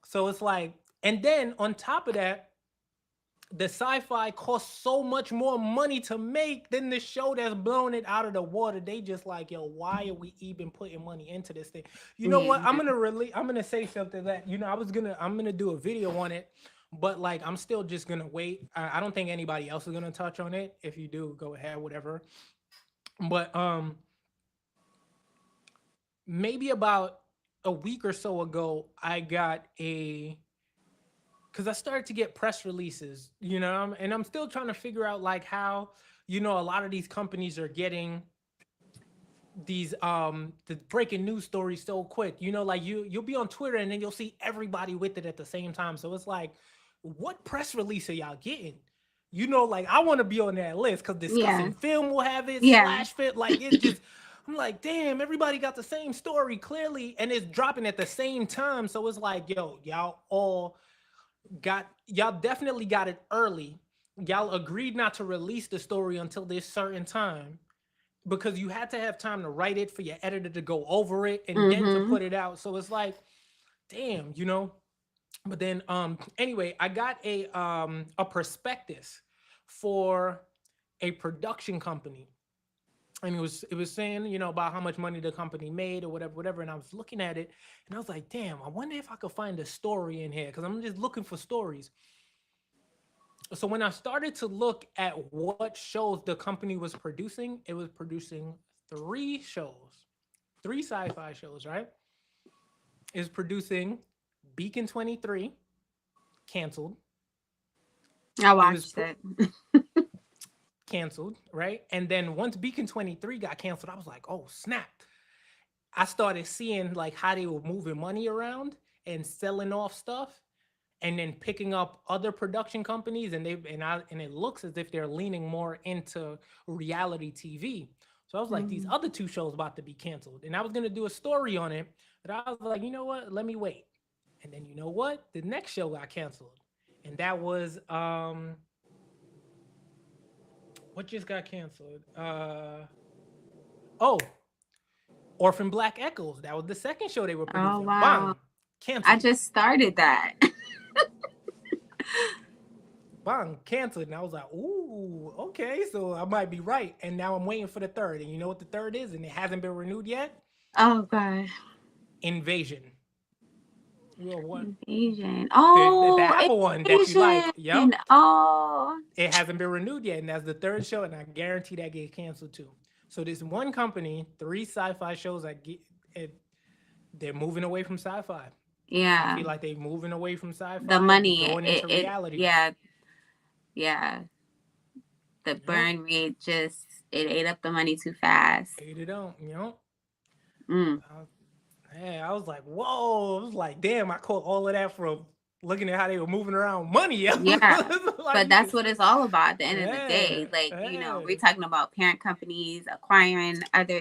So it's like, and then on top of that, the sci-fi costs so much more money to make than the show that's blowing it out of the water. They just like, yo, why are we even putting money into this thing? You know what? Yeah. I'm gonna say something that I'm gonna do a video on it, but like I'm still just gonna wait. I don't think anybody else is gonna touch on it. If you do, go ahead, whatever. But maybe about a week or so ago, I got a because I started to get press releases, and I'm still trying to figure out like how, a lot of these companies are getting these the breaking news stories so quick. Like you'll be on Twitter and then you'll see everybody with it at the same time. So it's like, what press release are y'all getting? like I want to be on that list because Yeah. discussing film will have it, Yeah. slash fit, like it's just. I'm like, damn, everybody got the same story clearly, and it's dropping at the same time. So it's like, yo, y'all definitely got it early. Y'all agreed not to release the story until this certain time because you had to have time to write it for your editor to go over it and then to Mm-hmm. put it out. So it's like, damn, But then anyway, I got a prospectus for a production company. And it was saying, about how much money the company made or whatever. And I was looking at it and I was like, damn, I wonder if I could find a story in here because I'm just looking for stories. So when I started to look at what shows the company was producing, it was producing three shows, three sci-fi shows, right? Is producing Beacon 23, canceled. I It was watched it. canceled, right? And then once Beacon 23 got canceled, I was like, oh snap. I started seeing like how they were moving money around and selling off stuff and then picking up other production companies and it looks as if they're leaning more into reality TV. So I was like, these Mm. other two shows about to be canceled. And I was gonna do a story on it, but I was like, you know what? Let me wait. And then you know what? The next show got canceled. And that was what just got canceled? Oh, Orphan Black Echoes. That was the second show they were Oh producing. wow. Bang, I canceled. just started that. Bang, canceled. And I was like, ooh, okay, so I might be right. And now I'm waiting for the third. And you know what the third is? And it hasn't been renewed yet? Oh god. Invasion. Well, what? Asian. The Oh, Apple one that you like. Asian. Yep. Oh. It hasn't been renewed yet. And that's the third show. And I guarantee that gets canceled too. So this one company, three sci-fi shows, they're moving away from sci-fi. I Yeah. feel like they're moving away from The sci-fi. They're money. going into It reality. yeah. Yeah. The Yep. burn rate just it ate up the money too fast. Ate it on. Mm. I was like, whoa. I was like, damn, I caught all of that from looking at how they were moving around money. Yeah. Like But you that's could, what it's all about at the end of the yeah, day. Like, yeah. we're talking about parent companies acquiring other,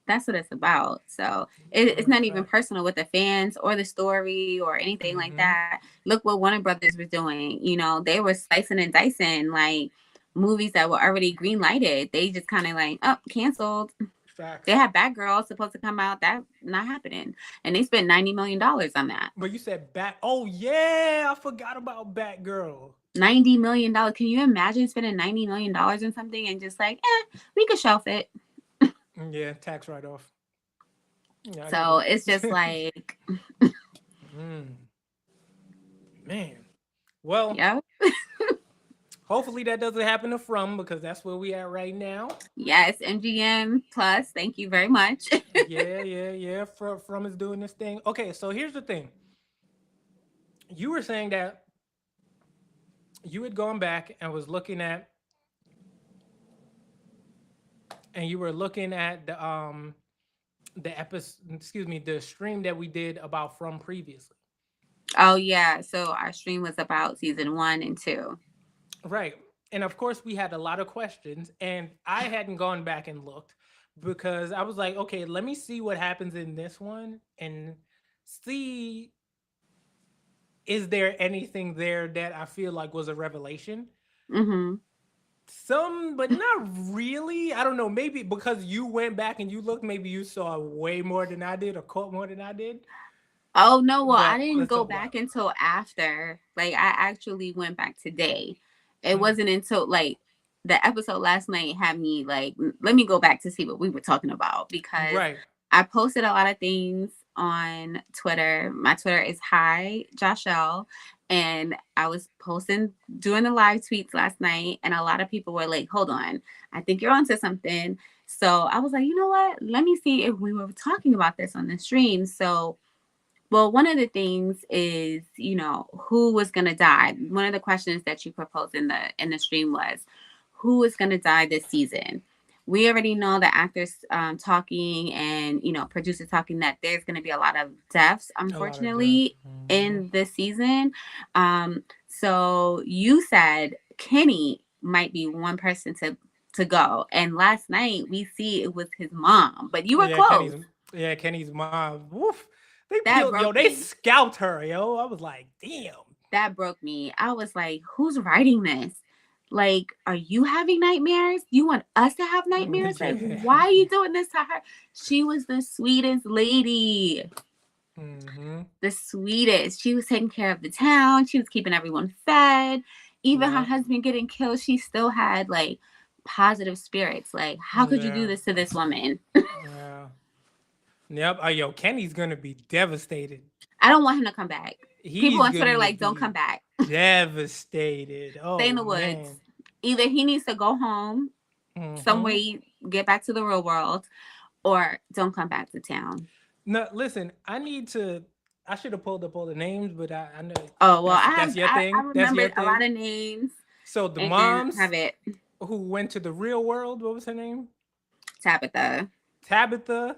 that's what it's about. So it's No, not even fact. personal with the fans or the story or anything like Mm-hmm. that. Look what Warner Brothers was doing. They were slicing and dicing like movies that were already green lighted. They just kind of like, oh, canceled. They Facts. had Bad Girl supposed to come out. That not happening. And they spent $90 million on that. But you said Bat. Oh yeah, I forgot about Batgirl. $90 million. Can you imagine spending $90 million on something and just like, we could shelf it? Yeah, tax write off. Yeah, I get So it. it's just like, Mm, man. Well, yeah, hopefully that doesn't happen to From because that's where we at right now. yes, MGM Plus. Thank you very much. Yeah. From is doing this thing. Okay, so here's the thing. You were saying that you had gone back and was looking at, and you were looking at the episode, excuse me, the stream that we did about From previously. Oh yeah. So our stream was about season 1 and 2. Right. And of course, we had a lot of questions, and I hadn't gone back and looked because I was like, okay, let me see what happens in this one and see is there anything there that I feel like was a revelation. Mm-hmm. Some, but not really. I don't know. Maybe because you went back and you looked, maybe you saw way more than I did or caught more than I did. Oh no, well, I But didn't let's go talk about back until after. Like I actually went back today. It it. wasn't until like the episode last night had me like, let me go back to see what we were talking about because Right. I posted a lot of things on Twitter. My Twitter is hi Jachelle, and I was posting doing the live tweets last night, and a lot of people were like, "Hold on, I think you're onto something." So I was like, you know what? Let me see if we were talking about this on the stream. So well, one of the things is, who was going to die. One of the questions that you proposed in the stream was, who is going to die this season? We already know the actors talking and producers talking that there's going to be a lot of deaths, A lot of death. unfortunately, in this season. So you said Kenny might be one person to go, and last night we see it was his mom, but you were Yeah, close. Kenny's mom. Woof. They That peeled, yo, broke they me. scalped her, yo. I was like, damn. That broke me. I was like, who's writing this? Like, are you having nightmares? You want us to have nightmares? Like, Yeah. why are you doing this to her? She was the sweetest lady. Mm-hmm. The sweetest. She was taking care of the town. She was keeping everyone fed. Even her Yeah. husband getting killed, she still had like positive spirits. Like, how could you do Yeah. this to this woman? Yeah. Yep. Yo, Kenny's gonna be devastated. I don't want him to come back. People He's on Twitter gonna like, don't be come back. devastated. Stay in Oh the woods. man. Either he needs to go home, some Mm-hmm. way get back to the real world, or don't come back to town. No, listen. I need to. I should have pulled up all the names, but I know Oh well, that's your I thing. That's your remembered a lot thing. of names So the and moms have it. who went to the real world. What was her name? Tabitha. Tabitha.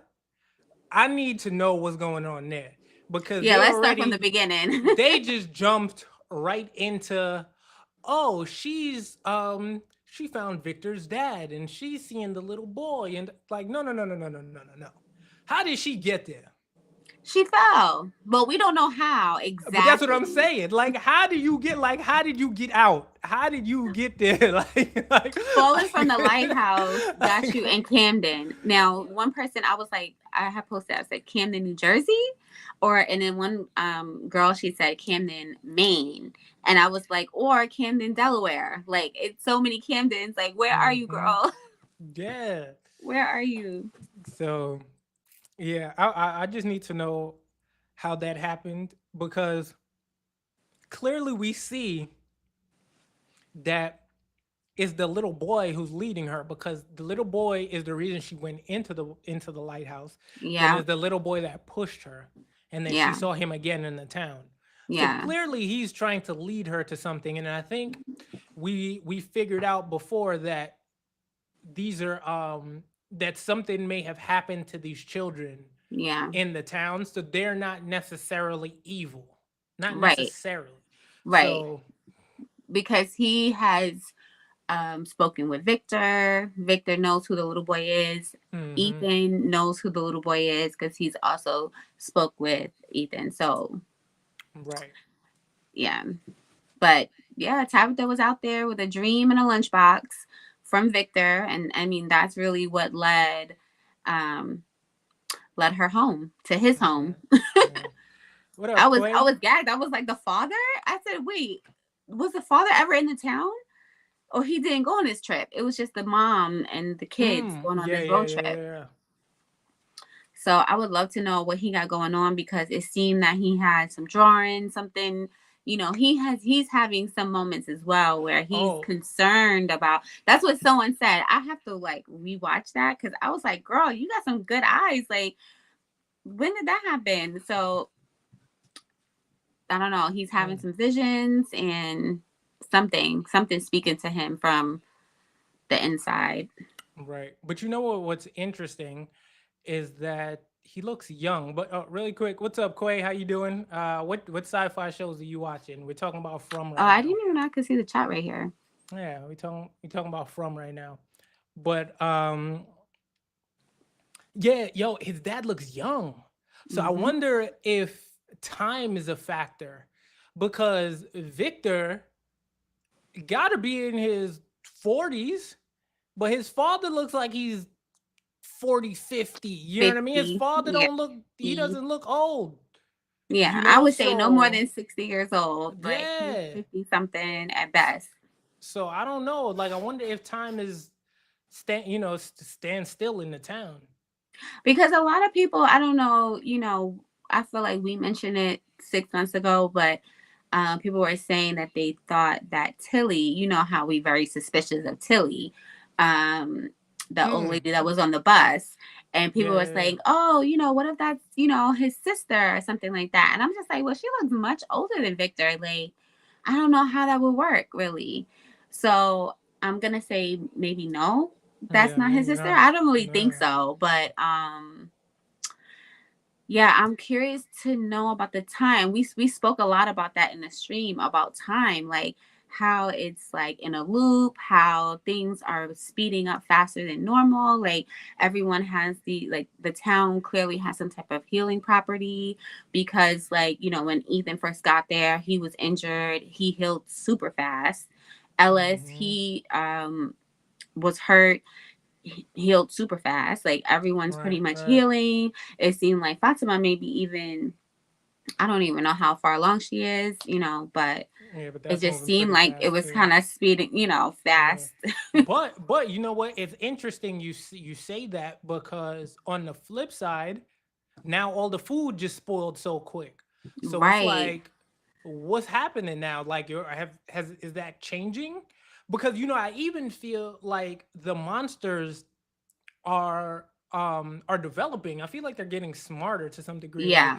I need to know what's going on there because Yeah, let's start from the beginning. they just jumped right into, oh, she found Victor's dad and she's seeing the little boy and like, no. How did she get there? She fell, but we don't know how But that's what I'm exactly. saying. How did you get out? How did you get there? Falling from the lighthouse got you like in Camden. Now, one person I was like, I had posted, I said Camden, New Jersey, and then one girl she said Camden, Maine, and I was like, or Camden, Delaware. Like it's so many Camdens. Like where are you, mhm. girl? Yeah. Where are you? So yeah, I just need to know how that happened because clearly we see that is the little boy who's leading her because the little boy is the reason she went into the lighthouse. Then Yeah, there's the little boy that pushed her, and then she yeah, saw him again in the town. So yeah. clearly he's trying to lead her to something, and I think we figured out before that these are that something may have happened to these children Yeah, in the town, so they're not necessarily evil, not right, necessarily. right. So Because he has spoken with Victor. Victor knows who the little boy is. hmm Ethan knows who the little boy is because he's also spoke with Ethan. So right, yeah, but yeah, Tabitha was out there with a dream and a lunchbox from Victor, and I mean that's really what um, led her home to his yeah, home. yeah. What up, I Quay? was gagged. I was like, the father? I said, wait, was the father ever in the town? Or he didn't go on this trip. It was just the mom and the kids going on Yeah, this yeah, road yeah, trip. yeah. So I would love to know what he got going on because it seemed that he had some drawing, something, he's having some moments as well where he's Oh, concerned about that's what someone said. I have to like rewatch that because I was like, girl, you got some good eyes. Like, when did that happen? So I don't know. He's having mm, some visions and something speaking to him from the inside. right. But you know what's interesting is that he looks young. But really quick, what's up, Quay? How you doing? What sci-fi shows are you watching? We're talking about From Oh, right I now. didn't even know I could see the chat right here. Yeah, we talking about From right now. But yeah, yo, his dad looks young. So I Hmm. wonder if time is a factor because Victor got to be in his 40s, but his father looks like he's 40, 50. You know what I mean? His 50. father Yeah. don't look, he doesn't look old, Yeah. you I know? would say no more So, than 60 years old. Like he's yeah. 50 something at best. So I don't know. Like, I wonder if time is stand still in the town. Because a lot of people, I don't know, I feel like we mentioned it 6 months ago, but people were saying that they thought that Tilly, how we very suspicious of Tilly, um, the old Mm. lady that was on the bus. And people Yeah, were yeah, saying, oh, what if that's, his sister or something like that. And I'm just like, well, she looks much older than Victor. Like, I don't know how that would work really. So I'm going to say maybe no, yeah. that's Yeah, not his maybe sister. not. I don't really think No. so, but Yeah, I'm curious to know about the time. We spoke a lot about that in the stream about time, like how it's like in a loop, how things are speeding up faster than normal. Like everyone has the town clearly has some type of healing property because like, when Ethan first got there, he was injured, he healed super fast. Ellis, Hmm. he was hurt, healed super fast. Like everyone's pretty Right, much right. healing. It seemed like Fatima maybe even, I don't even know how far along she is, but Yeah, but it that's just moving seemed pretty like it fast was too. kind of speeding, Yeah. fast. But you know what? It's interesting you say that because on the flip side, now all the food just spoiled so quick. So it's Right. like, what's happening now? Like, is that changing? Because I even feel like the monsters are developing. I feel like they're getting smarter to some degree. Like Yeah.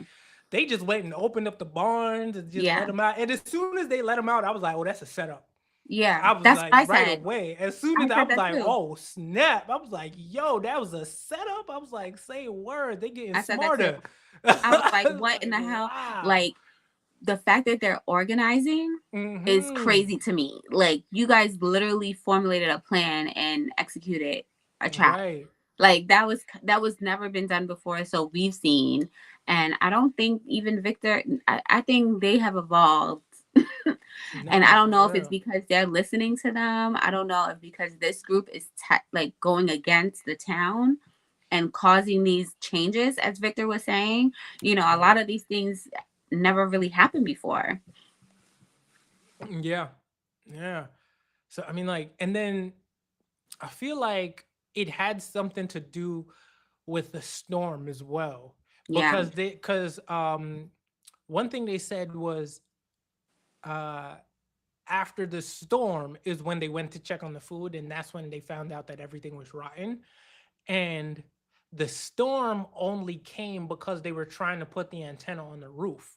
they just went and opened up the barns and just let Yeah. them out. And as soon as they let them out, I was like, oh, that's a setup. Yeah. I was That's like what I right said. away. As soon as I I said was that like, too. oh snap! I was like, yo, that was a setup. I was like, say a word. They getting I said that too. smarter. I was I like, was what in like, the hell? wow. Like the fact that they're organizing is Mm-hmm. crazy to me. Like you guys literally formulated a plan and executed a trap. Right. Like that was never been done before, so we've seen. And I don't think even Victor, I think they have evolved. And I Nah, don't for know if it's real. because they're listening to them. I don't know if because this group is like going against the town and causing these changes, as Victor was saying. A lot Right. of these things never really happened before. Yeah. Yeah. So I mean, like, and then I feel like it had something to do with the storm as well, Yeah. because one thing they said was uh after the storm is when they went to check on the food, and that's when they found out that everything was rotten. And the storm only came because they were trying to put the antenna on the roof.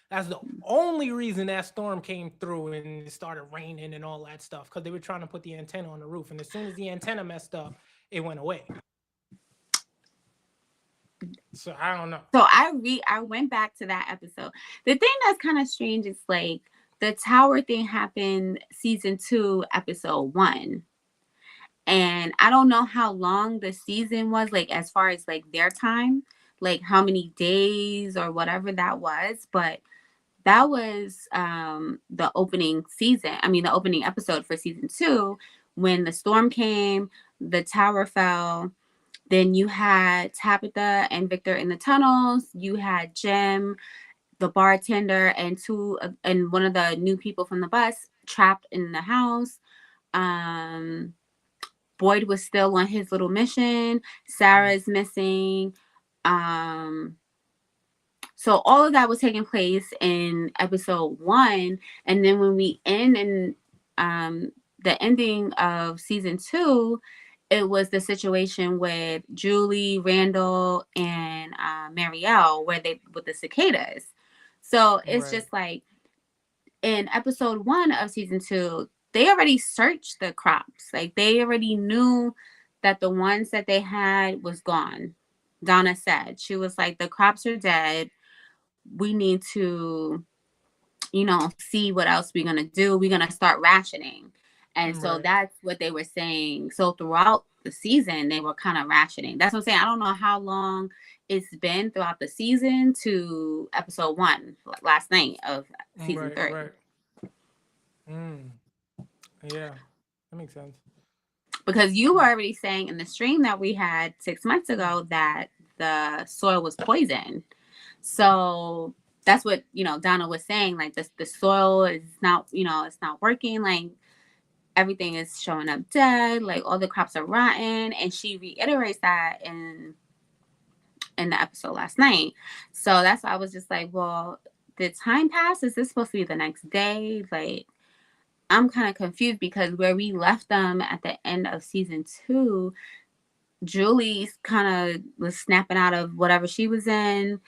That's the only reason that storm came through and it started raining and all that stuff, because they were trying to put the antenna on the roof. And as soon as the antenna messed up, it went away. So I don't know. So I went back to that episode. The thing that's kind of strange is like the tower thing happened season 2, episode 1. And I don't know how long the season was, like as far as like their time, like how many days or whatever that was, but that was the opening season. I mean the opening episode for season 2 when the storm came, the tower fell. Then you had Tabitha and Victor in the tunnels. You had Jim, the bartender, and one of the new people from the bus trapped in the house. Um, Boyd was still on his little mission. Mm. Sarah's missing. Um, so all of that was taking place in episode 1, and then when we end in um, the ending of season 2, it was the situation with Julie, Randall, and Marielle, where they with the cicadas. So it's Right. just like in episode 1 of season 2, they already searched the crops. Like they already knew that the ones that they had was gone. Donna said, she was like, the crops are dead. We need to, see what else we're gonna do. We're gonna start rationing. And so Right. that's what they were saying. So throughout the season, they were kind of rationing. That's what I'm saying. I don't know how long it's been throughout the season to episode 1, last night of season Right. 3. Right. Mm. Yeah. That makes sense. Because you were already saying in the stream that we had 6 months ago that the soil was poisoned. So that's what, Donna was saying. Like the soil is not, it's not working. Like everything is showing up dead. Like all the crops are rotten. And she reiterates that in the episode last night. So that's why I was just like, well, did time pass? Is this supposed to be the next day? Like I'm kind of confused because where we left them at the end of season 2, Julie kind of was snapping out of whatever she was in.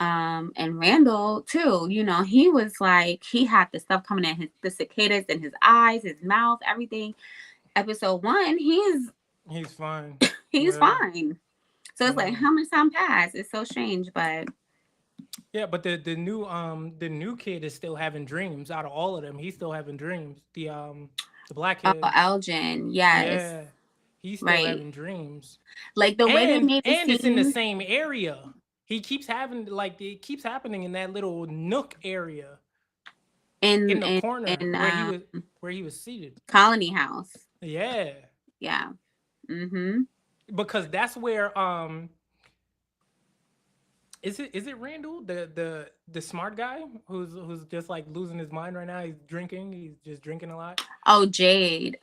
And Randall too, he was like, he had the stuff coming in the cicadas in his eyes, his mouth, everything. Episode 1, He's fine. he's Yeah. fine. So it's like, Yeah. how much time passed? It's so strange, but Yeah, but the new kid is still having dreams. Out of all of them, he's still having dreams. The black Oh, kid, Elgin, yes, yeah, he's still right. having dreams, Like the way they made it and it's in the seem same area. He keeps having like it keeps happening in that little nook area in in the in corner in where he was seated. Colony House. Yeah, Yeah. Mm-hmm. because that's where is it Randall, the smart guy who's just like losing his mind right now? He's drinking. He's just drinking a lot. Oh, Jade.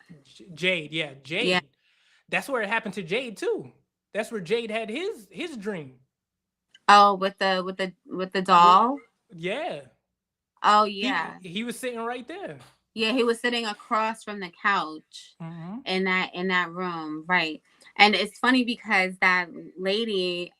Jade, yeah, Yeah. Jade. That's where it happened to Jade too. That's where Jade had his dream. Oh, with the With doll. yeah, Oh yeah. he was sitting right there. Yeah, he was sitting across from the couch Mm-hmm. in that room, right? And it's funny because that lady,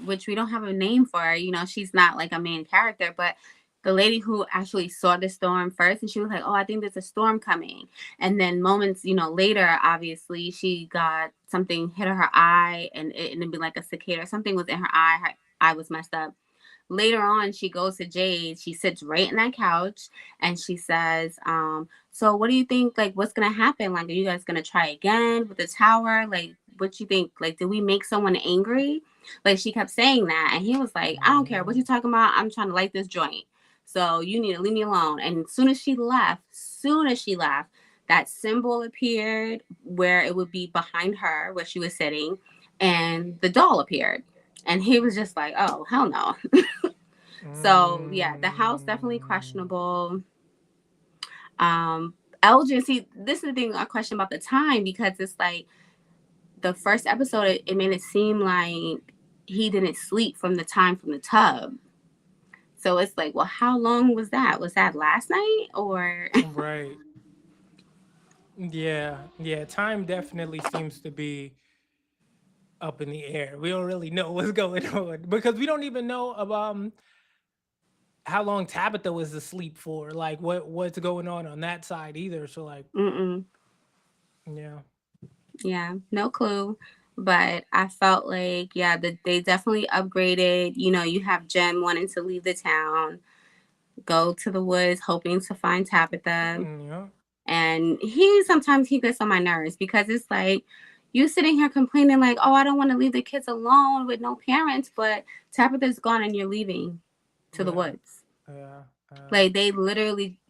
which we don't have a name for, her, she's not like a main character, but the lady who actually saw the storm first, and she was like, "Oh, I think there's a storm coming." And then moments, later, obviously, she got something hit her eye, and it'd be like a cicada. Something was in her eye. Her eye was messed up. Later on, she goes to Jade. She sits right in that couch and she says, so what do you think? Like, what's going to happen? Like, are you guys going to try again with the tower? Like, what you think? Like, did we make someone angry? Like, she kept saying that. And he was like, I don't care what Mm-hmm. you talking about. I'm trying to light this joint. So you need to leave me alone. And as soon as she left, that symbol appeared where it would be behind her, where she was sitting, and the doll appeared. And he was just like, oh, hell no. So yeah, the house definitely Mm. questionable. Elgin, see, this is the thing I question about the time because it's like the first episode, it made it seem like he didn't sleep from the time from the tub. So it's like, well, how long was that? Was that last night or? Right. Yeah. Yeah. Time definitely seems to be up in the air. We don't really know what's going on because we don't even know about how long Tabitha was asleep for. Like what's going on that side either. So like, Mm-mm. yeah. Yeah, no clue. But I felt like, yeah, they definitely upgraded. You have Jem wanting to leave the town, go to the woods, hoping to find Tabitha. Yeah. And he gets on my nerves because it's like you sitting here complaining like, oh, I don't want to leave the kids alone with no parents, but Tabitha's gone and you're leaving to the Yeah. woods. Yeah. Like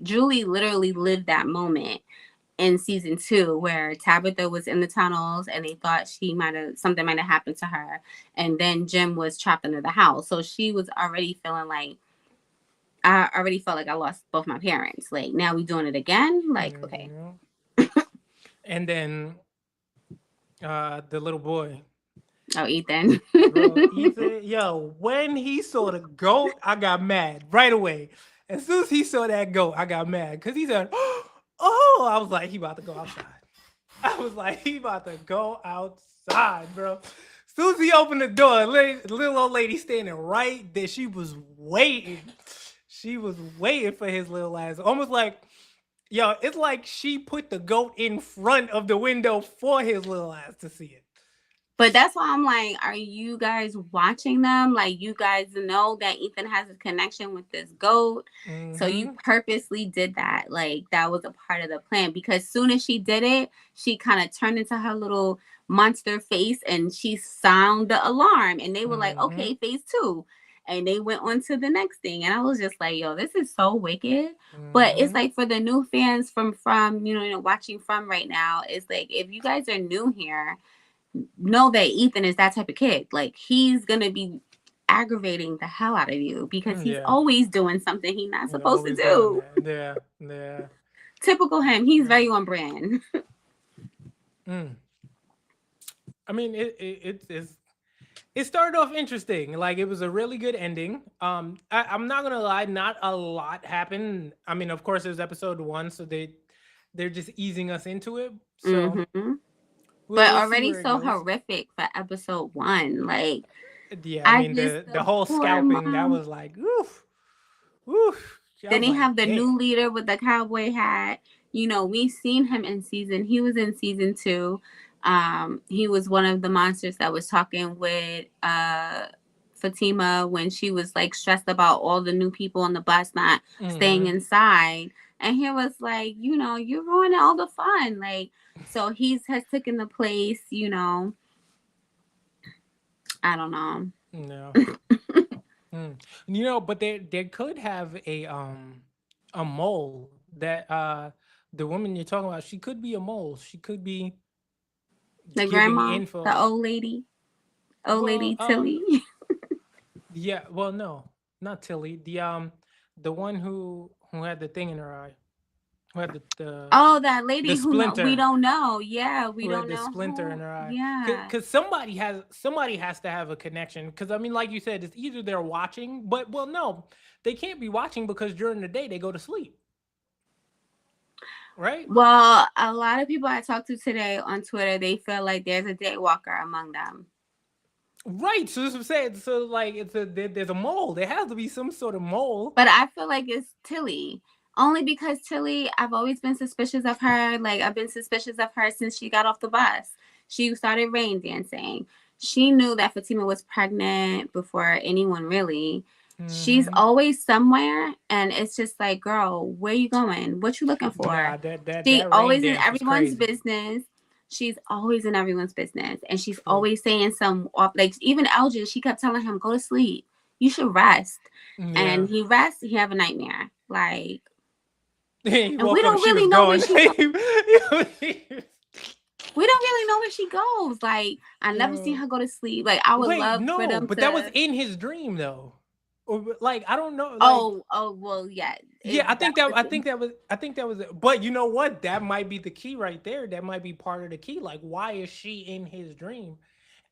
Julie literally lived that moment in season 2 where Tabitha was in the tunnels and they thought something might have happened to her, and then Jim was trapped under the house. So she was already feeling like I already felt like I lost both my parents. Like now we doing it again. Like okay. Yeah. And then the little boy. Oh, Ethan. Bro, Ethan, yo, when he saw the goat, I got mad right away. As soon as he saw that goat, I got mad because he said, "Oh," I was like, "He about to go outside." I was like, "He about to go outside, bro." As soon as he opened the door, little old lady standing right there. She was waiting. She was waiting for his little ass, almost like, yo, it's like she put the goat in front of the window for his little ass to see it. But that's why I'm like, are you guys watching them? Like, you guys know that Ethan has a connection with this goat. So you Mm-hmm. purposely did that. Like, that was a part of the plan. Because soon as she did it, she kind of turned into her little monster face and she sounded the alarm. And they were like, Mm-hmm. okay, phase 2. And they went on to the next thing. And I was just like, yo, this is so wicked. But it's Mm-hmm. like for the new fans from watching from right now, it's like if you guys are new here, know that Ethan is that type of kid. Like he's gonna be aggravating the hell out of you because he's Yeah. always doing something he's not You're supposed to always doing do. that. Yeah. Yeah. Typical him. He's very on brand. Mm. I mean, it started off interesting. Like it was a really good ending. I'm not gonna lie, not a lot happened. I mean, of course, it was episode 1, so they're just easing us into it. So hmm we'll But we'll see already where it so goes. horrific for episode 1. Like Yeah, I I mean just the the whole poor scalping that mom. was like oof, oof. I Then was they like, have the damn. new leader with the cowboy hat. We've seen him in season. He was in season 2. He was one of the monsters that was talking with Fatima when she was like stressed about all the new people on the bus not staying Mm-hmm. inside. And he was like, you're ruining all the fun. Like, so has taken the place, I don't know. No. Mm. But there could have a mole that the woman you're talking about, she could be a mole. She could be The giving grandma, the info. old Well, lady Tilly. yeah, well, no, not Tilly. The one who had the thing in her eye, who had Oh, that the lady who we splinter, don't know. Yeah, we who had don't the know splinter in who. her eye. Yeah. Cause somebody has to have a connection. Cause I mean, like you said, it's either they're watching, but well, no, they can't be watching because during the day they go to sleep, right? Well, a lot of people I talked to today on Twitter, they feel like there's a daywalker among them. Right. So that's what I'm saying. So like, there's a mole. There has to be some sort of mole. But I feel like it's Tilly. Only because Tilly, I've always been suspicious of her. Like, I've been suspicious of her since she got off the bus. She started rain dancing. She knew that Fatima was pregnant before anyone really. She's Hmm. always somewhere, and it's just like, girl, where you going? What you looking for? Nah, that She that rain always in dance was everyone's crazy. business. She's always in everyone's business, and she's True. always saying some off. Like even Elgin, she kept telling him, "Go to sleep. You should rest." Yeah. And he rests, he have a nightmare. Like, He and we woke up. don't She really was know where gone. she goes. We don't really know where she goes. Like, I never seen Yo. her go to sleep. Like, I would Wait, love for no, them but that was to. in his dream though. Or like I don't know. Like Oh, well, yeah. yeah, I That think that was I think that was I think that was it. But you know what? That might be the key right there. That might be part of the key. Like, why is she in his dream?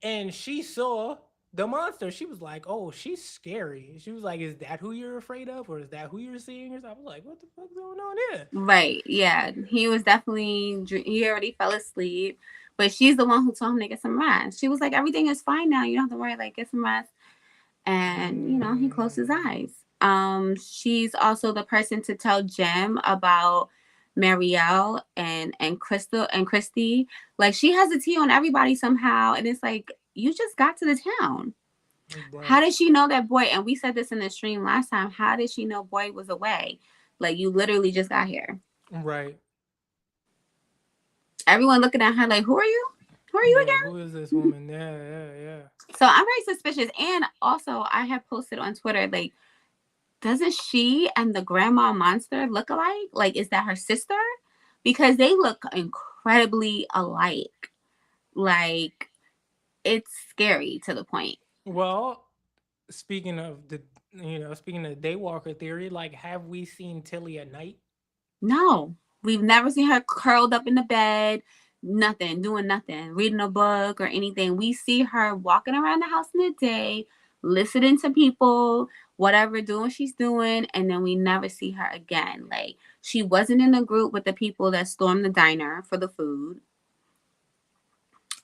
And she saw the monster. She was like, "Oh, she's scary." She was like, "Is that who you're afraid of, or is that who you're seeing?" Or something? I was like, "What the fuck's going on here?" right. Yeah, he was definitely. He already fell asleep, but she's the one who told him to get some rest. She was like, "Everything is fine now. You don't have to worry. Like, get some rest." And he closed his Mm. eyes. She's also the person to tell Jim about Marielle and Crystal and Christy. Like she has a tea on everybody somehow, and it's like you just got to the town. How Right, did she know that Boy? And we said this in the stream last time. How did she know Boy was away? Like you literally just got here. right. Everyone looking at her like, who are you? Who are you Yeah, who is this again? woman? Yeah, yeah, yeah. So I'm very suspicious. And also, I have posted on Twitter like doesn't she and the grandma monster look alike? Like, is that her sister? Because they look incredibly alike. Like, it's scary to the point. Well, speaking of speaking of daywalker theory, like, have we seen Tilly at night? No, we've never seen her curled up in the bed, nothing, doing nothing, reading a book or anything. We see her walking around the house in the day, listening to people, whatever, doing what she's doing, and then we never see her again. Like, she wasn't in the group with the people that stormed the diner for the food.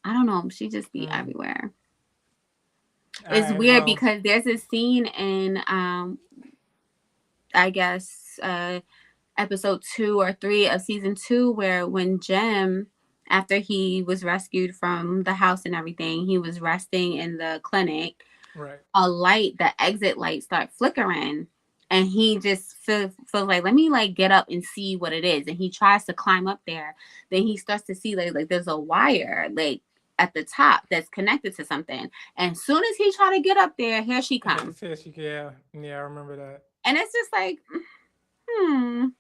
I don't know. She just be Mm. everywhere. All It's right. weird Well. because there's a scene in I guess episode 2 or 3 of season 2 where when Jim, after he was rescued from the house and everything, he was resting in the clinic, Right. a light, the exit light start flickering. And he just feels like, let me like get up and see what it is. And he tries to climb up there. Then he starts to see like there's a wire like at the top that's connected to something. And as soon as he try to get up there, here she comes. Yeah, yeah, I remember that. And it's just like, I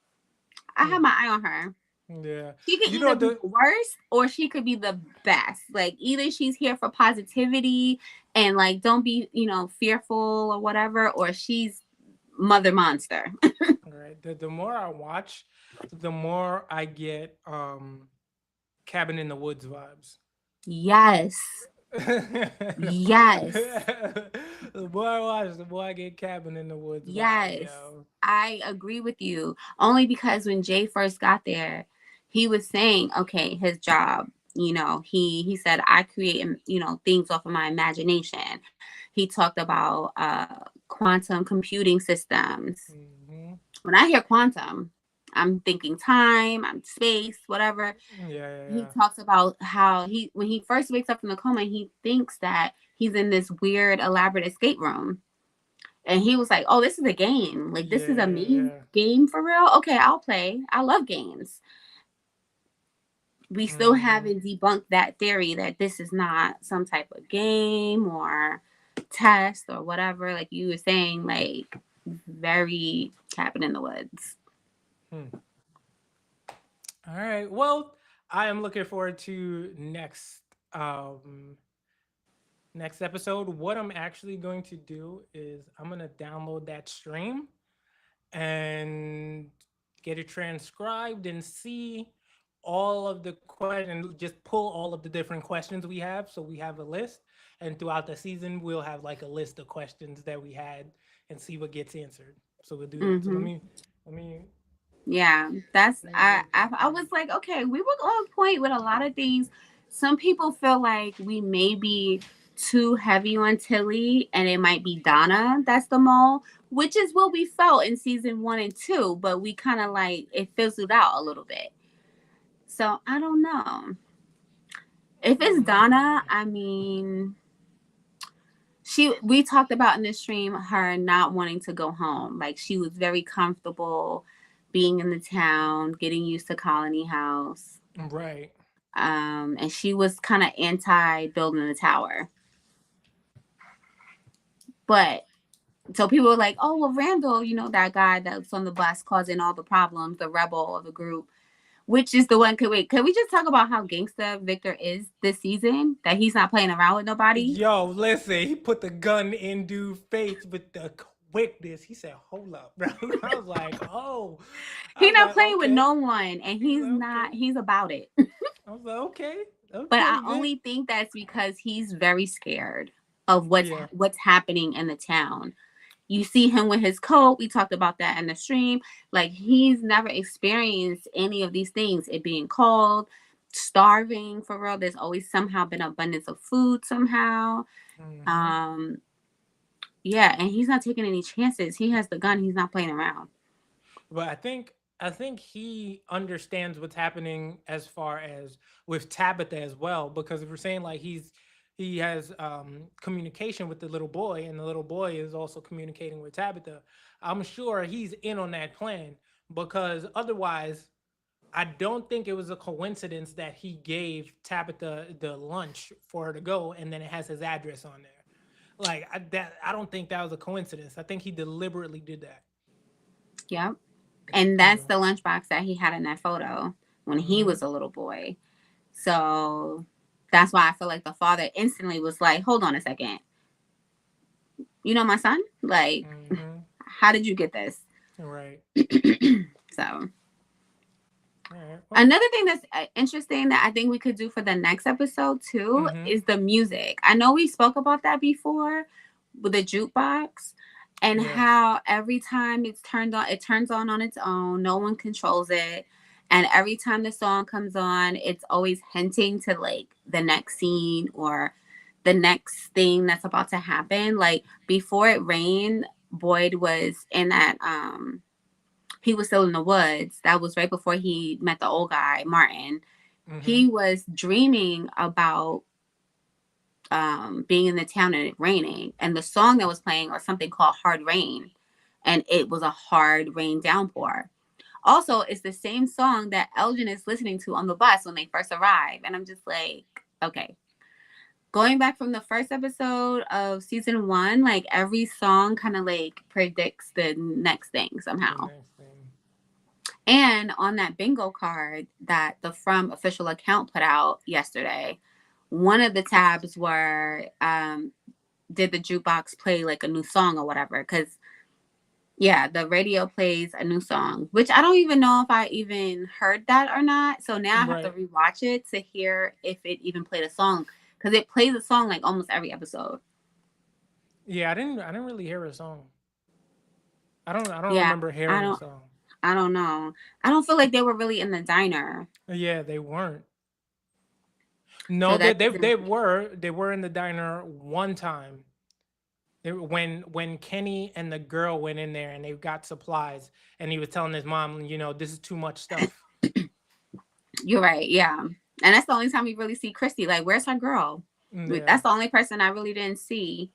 have Hmm. my eye on her. Yeah. She could You know either be the the worst or she could be the best. Like either she's here for positivity and like don't be, fearful or whatever, or she's mother monster. right. The more I watch, the more I get cabin in the woods vibes. Yes. the Yes. more I watch, the more I get cabin in the woods vibes, Yes. yo. I agree with you. Only because when Jay first got there, he was saying, okay, his job, he said, I create, things off of my imagination. He talked about quantum computing systems. Hmm. When I hear quantum, I'm thinking time, I'm space, whatever. Yeah, yeah, He yeah. talks about how when he first wakes up from the coma, he thinks that he's in this weird elaborate escape room. And he was like, "Oh, this is a game. Like this is a Yeah, main yeah. game for real. Okay, I'll play. I love games." We still Hmm. haven't debunked that theory that this is not some type of game or test or whatever. Like you were saying, like very cabin in the woods. Hmm. All right. Well, I am looking forward to um next episode. What I'm actually going to do is I'm gonna download that stream and get it transcribed and see all of the questions, just pull all of the different questions we have. So we have a list, and throughout the season, we'll have like a list of questions that we had and see what gets answered. So we'll do that. So Hmm. let me Yeah, that's let me get that I was going. like, okay, we were on point with a lot of things. Some people feel like we may be too heavy on Tilly, and it might be Donna that's the mole, which is what we felt in season 1 and 2. But we kind of like it fizzled out a little bit. So I don't know if it's Hmm. Donna. I mean, we talked about in the stream her not wanting to go home. Like she was very comfortable being in the town, getting used to Colony House. Right. And she was kind of anti building the tower. But so people were like, "Oh well, Randall, that guy that's on the bus causing all the problems, the rebel of the group." Which is the one? Could we just talk about how gangsta Victor is this season? That he's not playing around with nobody. Yo, listen, he put the gun in dude's face with the quickness. He said, "Hold up, bro." I was like, "Oh," I He's was not like, playing with "Okay." no one, and He's he's like, not. "Okay." He's about it. I was like, "Okay, But I okay, Vic." only think that's because he's very scared of what's Yeah. what's happening in the town. You see him with his coat. We talked about that in the stream. Like he's never experienced any of these things. It being cold, starving for real. There's always somehow been abundance of food somehow. Hmm. Um, yeah, and he's not taking any chances. He has the gun. He's not playing around. But I think he understands what's happening as far as with Tabitha as well, because if we're saying like he has communication with the little boy, and the little boy is also communicating with Tabitha, I'm sure he's in on that plan, because otherwise I don't think it was a coincidence that he gave Tabitha the lunch for her to go, and then it has his address on there. Like I don't think that was a coincidence. I think he deliberately did that. Yep. And You that's know. the lunchbox that he had in that photo when he Hmm. was a little boy. So that's why I feel like the father instantly was like, hold on a second. You know my son? Like, Hmm. how did you get this? Right. So All right. Well. another thing that's interesting that I think we could do for the next episode too Hmm. is the music. I know we spoke about that before with the jukebox and Yeah. how every time it's turned on, it turns on its own. No one controls it. And every time the song comes on, it's always hinting to like the next scene or the next thing that's about to happen. Like before it rained, Boyd was in that he was still in the woods. That was right before he met the old guy, Martin. Hmm. He was dreaming about being in the town and it raining. And the song that was playing was something called Hard Rain. And it was a hard rain downpour. Also, it's the same song that Elgin is listening to on the bus when they first arrive. And I'm just like, okay. Going back from the first episode of season 1, like every song kind of like predicts the next thing The somehow. next thing. And on that bingo card that the From official account put out yesterday, one of the tabs were did the jukebox play like a new song or whatever? Because yeah, the radio plays a new song, which I don't even know if I even heard that or not. So now I have to Right. rewatch it to hear if it even played a song because it plays a song like almost every episode. Yeah. I didn't really hear a song. I don't Yeah, remember I hearing a don't song. I don't know. I don't feel like they were really in the diner. Yeah, they weren't. So No, that doesn't they were in the diner one time. When Kenny and the girl went in there and they got supplies, and he was telling his mom, this is too much stuff. You're right. Yeah. And that's the only time we really see Christy. Like, where's her girl? Yeah. That's the only person I really didn't see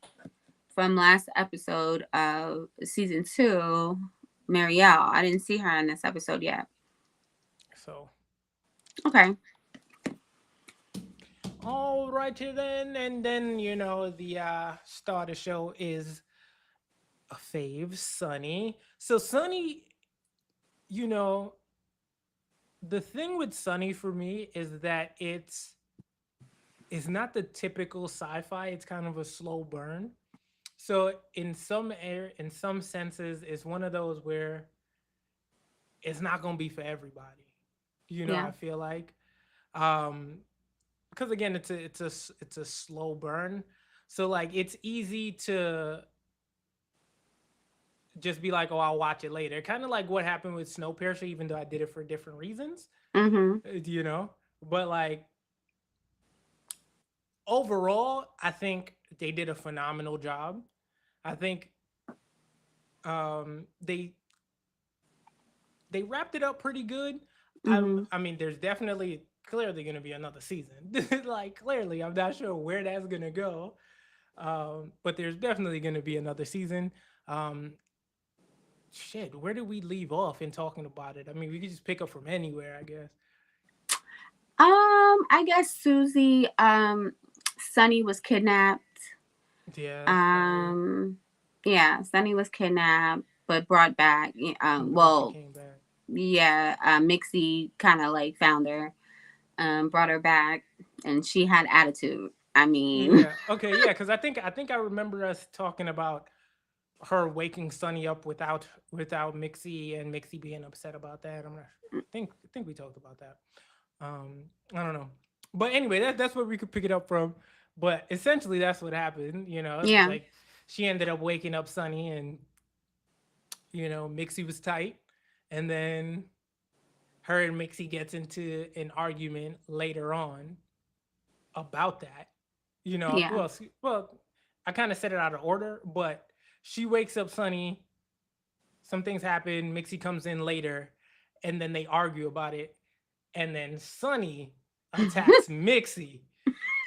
from last episode of season 2, Marielle. I didn't see her in this episode yet. So. Okay. All righty then, and then the star of the show is a fave, Sunny. So Sunny, you know, the thing with Sunny for me is that it's not the typical sci-fi. It's kind of a slow burn. So in some senses, it's one of those where it's not gonna be for everybody. Yeah. I feel like, um, because again, it's a slow burn. So like it's easy to just be like, oh, I'll watch it later. Kind of like what happened with Snowpiercer, even though I did it for different reasons, Mm-hmm. you know. But like overall, I think they did a phenomenal job. I think they wrapped it up pretty good. I Mm-hmm. I mean, there's definitely clearly going to be another season. Like clearly, I'm not sure where that's going to go. But there's definitely going to be another season. Um, Shit, where did we leave off in talking about it? I mean, we could just pick up from anywhere, I guess. I guess Susie, Sunny was kidnapped. Yeah, that's right. Um, yeah, Sunny was kidnapped but brought back. But she Well, came back. yeah, Mixie kind of like found her, brought her back, and she had attitude. I mean, Yeah. Okay. Yeah. Because I think I remember us talking about her waking Sunny up without Mixie and Mixie being upset about that. I'm not. I think we talked about that. I don't know. But anyway, that's where we could pick it up from. But essentially, that's what happened. yeah, Like she ended up waking up Sunny, and Mixie was tight, and then her and Mixie gets into an argument later on about that. yeah, Well, I kind of said it out of order, but she wakes up Sunny. Some things happen. Mixie comes in later, and then they argue about it, and then Sunny attacks Mixie,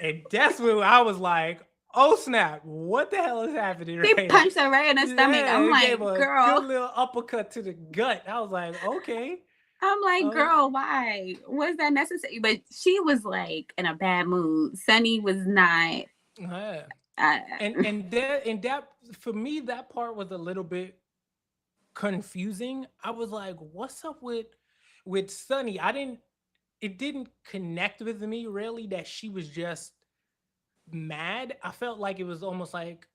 and that's when I was like, "Oh snap! What the hell is happening he right here?" punched her right in the stomach. Yeah, I'm it gave like, a good girl. little uppercut to the gut. I was like, "Okay." I'm like, Uh, girl, why was that necessary? But she was like in a bad mood. Sunny was not. yeah. Uh, And that for me, that part was a little bit confusing. I was like, "What's up with Sunny?" It didn't connect with me really that she was just mad. I felt like it was almost like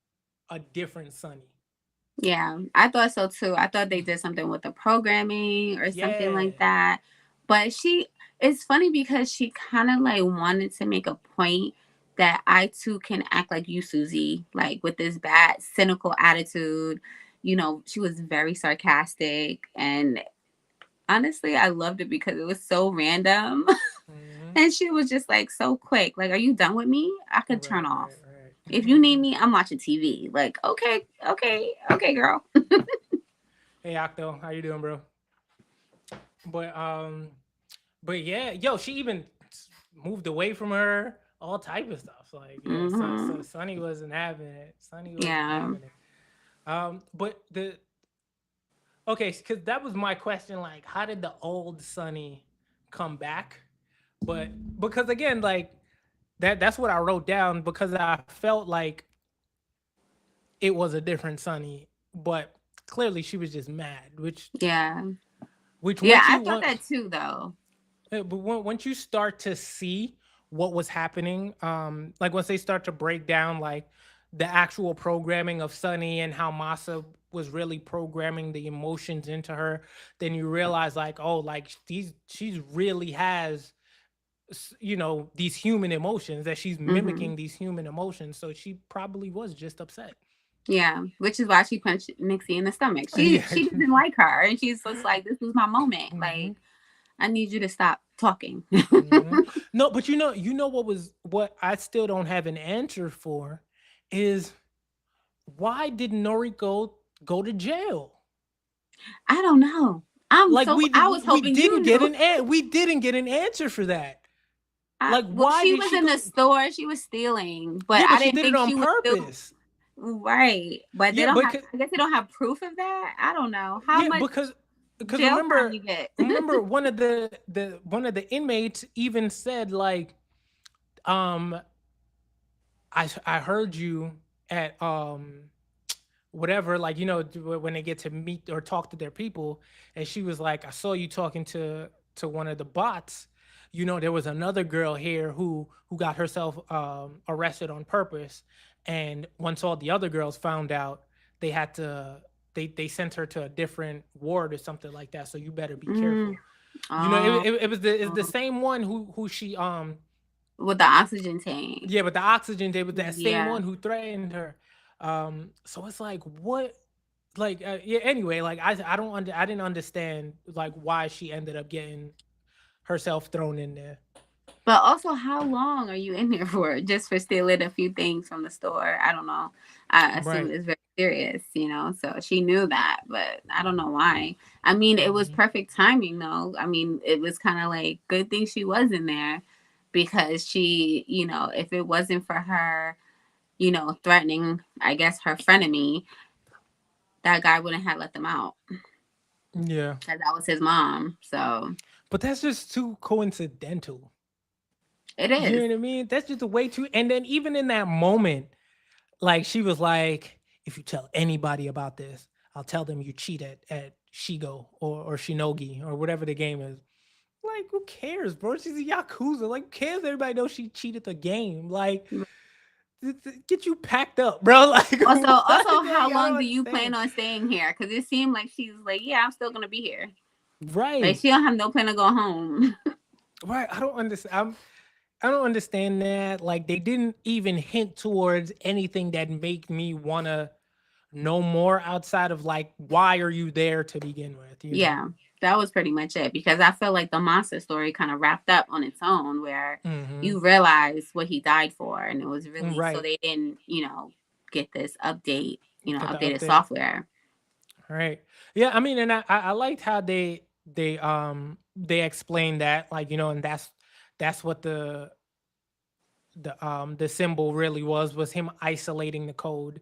a different Sunny. Yeah, I thought so too. I thought they did something with the programming or something Yeah. like that. But it's funny because she kind of like wanted to make a point that I too can act like you, Susie, like with this bad, cynical attitude. She was very sarcastic. And honestly, I loved it because it was so random. Hmm. And she was just like so quick. Like, are you done with me? I could turn Right, off. right, If you need right. me, I'm watching TV. Like, okay, okay, okay, girl. Hey Octo, how you doing, bro? But but yeah, yo, she even moved away from her, all type of stuff. Like, yeah, so Hmm. Sunny wasn't having it. Sunny wasn't Yeah. having it. But the okay, because that was my question. Like, how did the old Sunny come back? But because again, like that's what I wrote down because I felt like it was a different Sunny, but clearly she was just mad. Yeah. Which Yeah, once I you thought want, that too, though. but once you start to see what was happening, like once they start to break down like the actual programming of Sunny and how Masa was really programming the emotions into her, then you realize like, oh, like she's really has these human emotions that she's Hmm. mimicking these human emotions. So she probably was just upset. Yeah, which is why she punched Nixie in the stomach. She Yeah. she didn't like her, and she's just like, "This was my moment. Hmm. Like, I need you to stop talking." Hmm. No, but what I still don't have an answer for is why did Noriko go to jail? I don't know. Like I was hoping you knew. we didn't get an answer for that. Like Well, why she did was she in go? the store. She was stealing, but Yeah, I but she didn't did it think on she was still purpose. right. But they Yeah, don't have. because I guess they don't have proof of that. I don't know how yeah, much because jail time you get. remember one of the inmates even said like um I heard you at whatever, like when they get to meet or talk to their people, and she was like, I saw you talking to one of the bots. There was another girl here who got herself arrested on purpose, and once all the other girls found out, they had to they sent her to a different ward or something like that, so you better be Mm. careful. Oh, It was the same one who she with the oxygen tank. yeah, but the oxygen day was that same Yeah. one who threatened her. So it's like what, like yeah. Anyway, like I didn't understand like why she ended up getting herself thrown in there. But also, how long are you in there for? Just for stealing a few things from the store? I don't know. I assume Right. it's very serious. So she knew that, but I don't know why. I mean, it was Hmm. perfect timing, though. I mean, it was kind of like good thing she was in there because if it wasn't for her, threatening, I guess, her frenemy, that guy wouldn't have let them out Yeah, because that was his mom. So but that's just too coincidental. it You is. know what I mean? That's just a way too. And then even in that moment, like she was like, "If you tell anybody about this, I'll tell them you cheat at Shigo or Shinogi or whatever the game is." Like, who cares, bro? She's a yakuza. Like, who cares? Everybody knows she cheated the game. Like, get you packed up, bro. Like, Also, what? how Like, I long don't do you plan understand. on staying here? Because it seemed like she was like, "Yeah, I'm still gonna be here." Like Right, she don't have no plan to go home. right. I don't understand. I don't understand that. Like, they didn't even hint towards anything that make me wanna know more outside of like, why are you there to begin with? Yeah, that was pretty much it. Because I feel like the monster story kind of wrapped up on its own, where Mm-hmm. you realize what he died for, and it was really so Right. they didn't, get this update, Get the updated update. software. Right. Yeah, I mean, and I liked how they explained that, like, and that's what the symbol really was him isolating the code.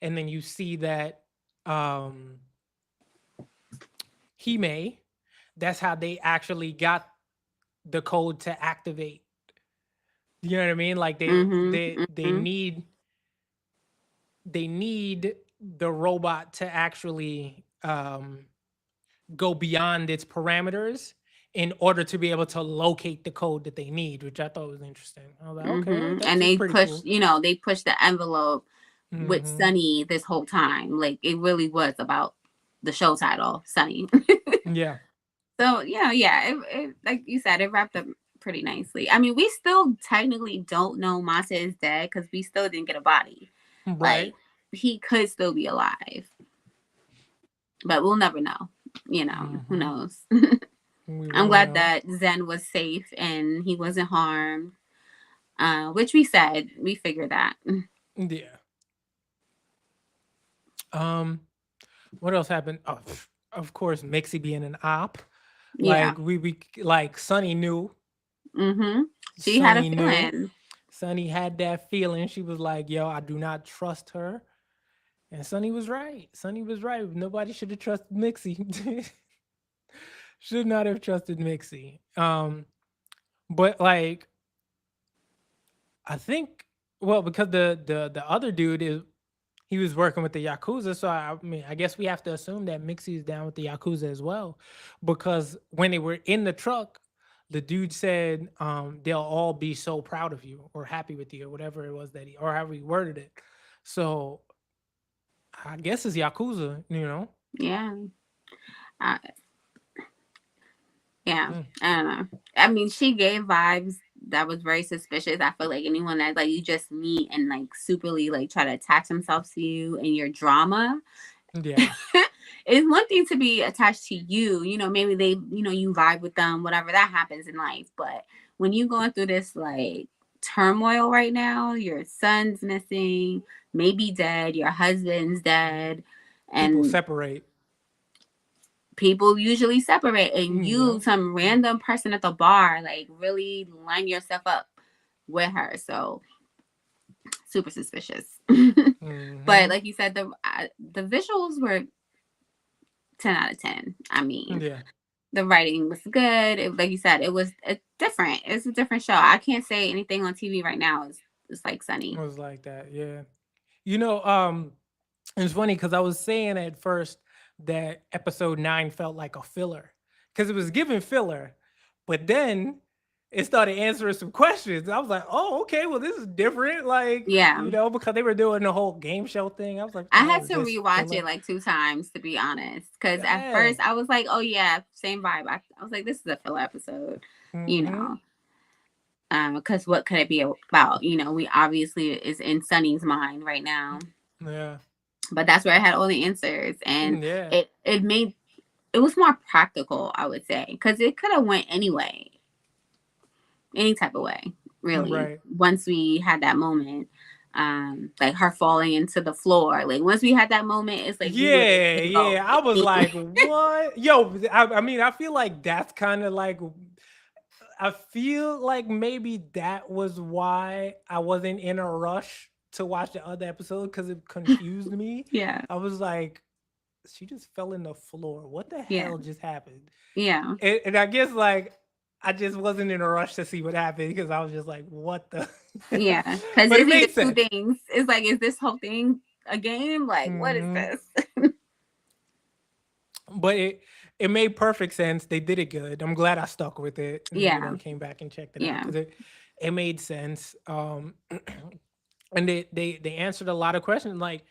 And then you see that um Hime, that's how they actually got the code to activate. You know what I mean? Like Mm-hmm. Mm-hmm. they need the robot to actually go beyond its parameters in order to be able to locate the code that they need, which I thought was interesting. I was like, okay, Mm-hmm. And that's they pretty pushed, cool. they pushed the envelope with Hmm. Sunny this whole time. Like it really was about the show title, Sunny. Yeah. So like you said, it wrapped up pretty nicely. I mean, we still technically don't know Masa is dead because we still didn't get a body. Like Right. he could still be alive, but we'll never know. Who Hmm. knows? We I'm won't glad know. that Zen was safe and he wasn't harmed. Which we said we figured that. Yeah. Um. What else happened? Oh, of course, Mixie being an op. Yeah. Like we like Sunny knew. Mm-hmm. She had a Sunny knew. feeling. Sunny had that feeling. She was like, "Yo, I do not trust her." And Sunny was right. Sunny was right. Nobody should have trusted Mixie. Should not have trusted Mixie. But like I think, well, because the other dude is he was working with the Yakuza, so I mean I guess we have to assume that Mixie is down with the Yakuza as well. Because when they were in the truck, the dude said, they'll all be so proud of you or happy with you or whatever it was that he or however he worded it. So I guess it's Yakuza. Yeah. I, yeah. Mm, I don't know. I mean, she gave vibes that was very suspicious. I feel like anyone that like you just meet and like superly like try to attach themselves to you in your drama. yeah. It's one thing to be attached to you, maybe they, you vibe with them, whatever that happens in life. But when you going through this like turmoil right now. Your son's missing, maybe dead, your husband's dead, People and separate. people usually separate, and you, Yep. some random person at the bar, like really line yourself up with her. So super suspicious. But Hmm. like you said, the visuals were 10 out of 10. I mean, Yeah. the writing was good. Like you said, it was different. It's a different show. I can't say anything on TV right now is like It Sunny. was like that. Yeah. You know, it's funny because I was saying at first that episode 9 felt like a filler because it was giving filler, but then it started answering some questions. I was like, oh, okay, well, this is different. Like, Yeah. because they were doing the whole game show thing. I was like, I the hell had is to this rewatch it filler? like 2 times to be honest. Because at Yeah. first I was like, oh yeah, same vibe. I was like, this is a filler episode, you Mm-hmm. know. Because what could it be about? We obviously is in Sunny's mind right now, Yeah. but that's where I had all the answers, and Yeah. it was more practical, I would say, because it could have went anyway, any type of way, really. Right. Once we had that moment, like her falling into the floor, like once we had that moment, it's like we would have Yeah, been to go. yeah. I was like, what? Yo, I mean, I feel like that's kind of like I feel like maybe that was why I wasn't in a rush to watch the other episode because it confused me. Yeah, I was like, she just fell in the floor. What the yeah, hell just happened? yeah, And I guess like I just wasn't in a rush to see what happened because I was just like, what the? yeah. Because But it it's either made two sense. things. It's like, is this whole thing a game? Like, what is Hmm. this? But it made perfect sense. They did it good. I'm glad I stuck with it and Yeah, came back and checked it out yeah, because it made sense. And they answered a lot of questions. Like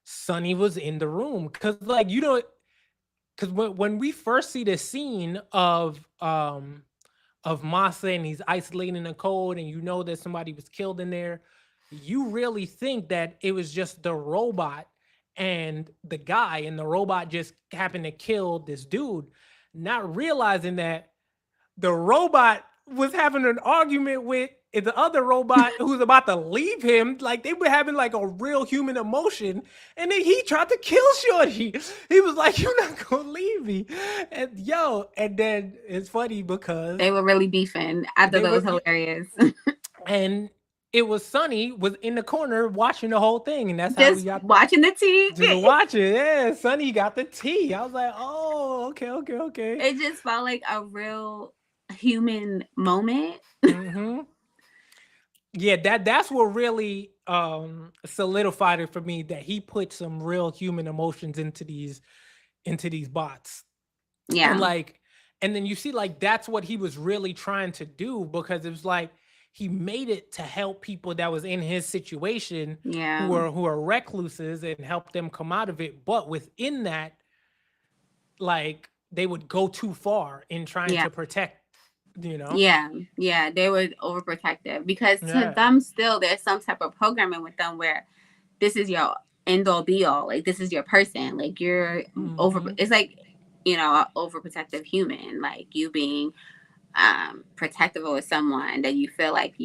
Sonny was in the room because like because when we first see the scene of Masa and he's isolating in the cold and that somebody was killed in there, you really think that it was just the robot and the guy, and the robot just happened to kill this dude, not realizing that the robot was having an argument with the other robot who's about to leave him. Like they were having like a real human emotion, and then he tried to kill Shorty. He was like, "You're not gonna leave me," and then it's funny because they were really beefing. I thought they that were, was hilarious. and it was Sunny was in the corner watching the whole thing, and that's how we Just got watching the just TV. watching. Yeah, Sunny got the tea. I was like, "Oh, okay, okay, okay." It just felt like a real human moment. Mm-hmm. Yeah, that's what really solidified it for me that he put some real human emotions into these bots. And Yeah, like and then you see like that's what he was really trying to do because it was like he made it to help people that was in his situation yeah, who are recluses and help them come out of it, but within that like they would go too far in trying yeah. to protect, you know? Yeah, yeah, they were overprotective because to Yeah. them still there's some type of programming with them where this is your end all be all. Like this is your person. Like you're over. Mhm. It's like an overprotective human. Like you being protective of someone that you feel like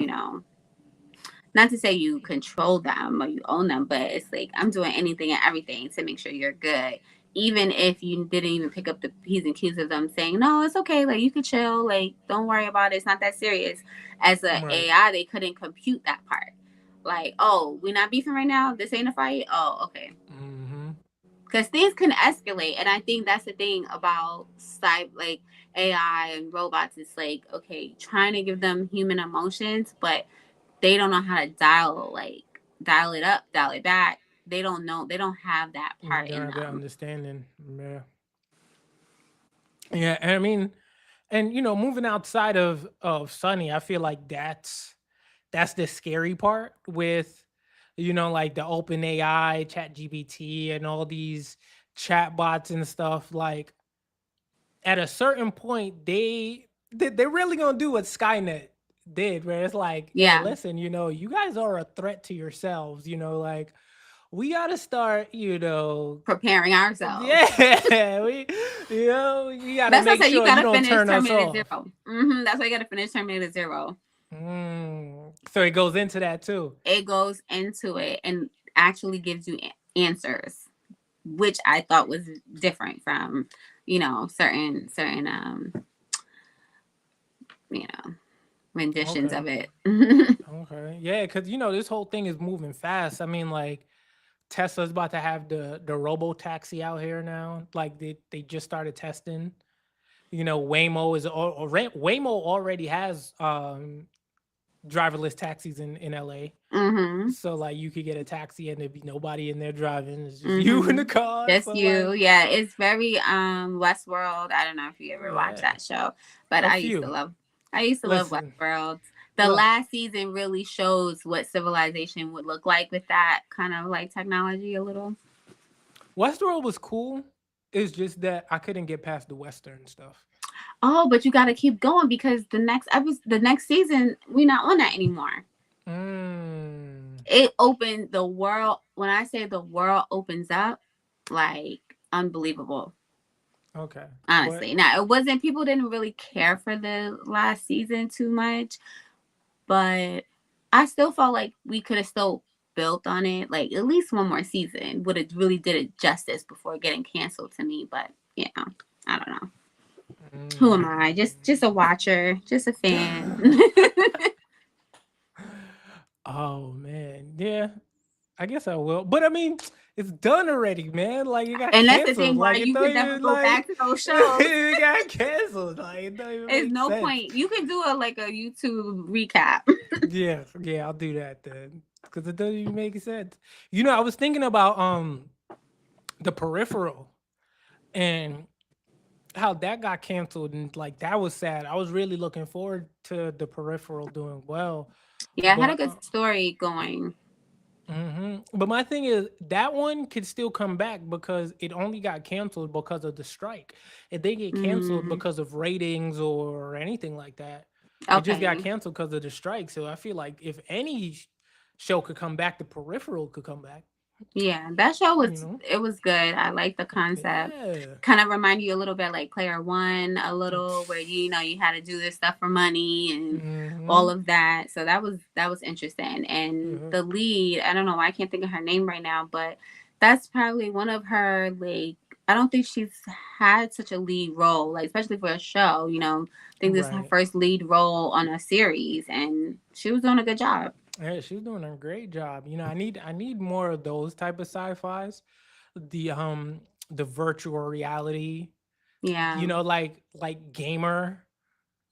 not to say you control them or you own them, but it's like I'm doing anything and everything to make sure you're good. Even if you didn't even pick up the P's and Q's of them saying, no, it's okay, like you could chill, like don't worry about it, it's not that serious. As a Right. AI, they couldn't compute that part. Like, oh, we're not beefing right now, this ain't a fight. Oh, okay. Mhm. Because things can escalate. And I think that's the thing about like AI and robots. It's like, okay, trying to give them human emotions, but they don't know how to dial it up, dial it back. They don't know. They don't have that part in Yeah, the them. understanding. Yeah. Yeah, and I mean, and moving outside of Sunny, I feel like that's the scary part with like the open AI, chat GPT and all these chat bots and stuff. Like at a certain point, they're really gonna do what Skynet did, where it's like, hey, Yeah, listen, you guys are a threat to yourselves, like we gotta start, preparing ourselves. yeah, we gotta That's what I make said. You sure you gotta don't finish turn us Terminator off. Zero. That's why you gotta finish Terminator Zero. So it goes into that too. It goes into it and actually gives you answers, which I thought was different from, certain you know, renditions Okay. of it. Okay. Yeah, because this whole thing is moving fast. I mean, like Tesla's about to have the robo taxi out here now. Like they just started testing. Waymo already has driverless taxis in LA. Mhm. So like you could get a taxi and there'd be nobody in there driving. It's just you in the Mhm. car. Just So you. like Yeah, it's very Westworld. I don't know if you ever watched yeah, that show, but a few. I used to love Listen, Westworld. The look, last season really shows what civilization would look like with that kind of like technology a little. Westworld was cool. It's just that I couldn't get past the Western stuff. Oh, but you got to keep going because the next season, we're not on that anymore. Mm, It opened the world. When I say the world opens up, like unbelievable. okay. But Honestly, now it wasn't. People didn't really care for the last season too much, but I still felt like we could have still built on it. Like at least one more season would have really did it justice before getting canceled to me. But I don't know. Who am I? Just a watcher, just a fan. oh man, yeah. I guess I will. But I mean, it's done already, man. Like it got And that's the canceled. thing why Like it you don't could never even go back like to those shows. it got canceled. Like it don't even There's make no sense. point. You can do a YouTube recap. Yeah, yeah, I'll do that then. Because it doesn't even make sense. I was thinking about the peripheral and how that got canceled and like that was sad. I was really looking forward to the peripheral doing well. Yeah, I had a But good story going. but my thing is that one could still come back because it only got canceled because of the strike. It didn't get canceled Mm, because of ratings or anything like that. It just got okay. canceled because of the strike. So I feel like if any show could come back, the peripheral could come back. Yeah, that show You was know? it was good. I like the concept. Yeah. Kind of remind you a little bit like Player One, a little where you had to do this stuff for money and all Mm-hmm. of that. So that was interesting. And Mm-hmm. the lead, I don't know why I can't think of her name right now, but that's probably one of her like I don't think she's had such a lead role, like especially for a show. I think this is her Right. first lead role on a series, and she was doing a good job. Yeah, she's doing a great job. I need more of those type of sci-fis. The virtual reality, Yeah, like gamer,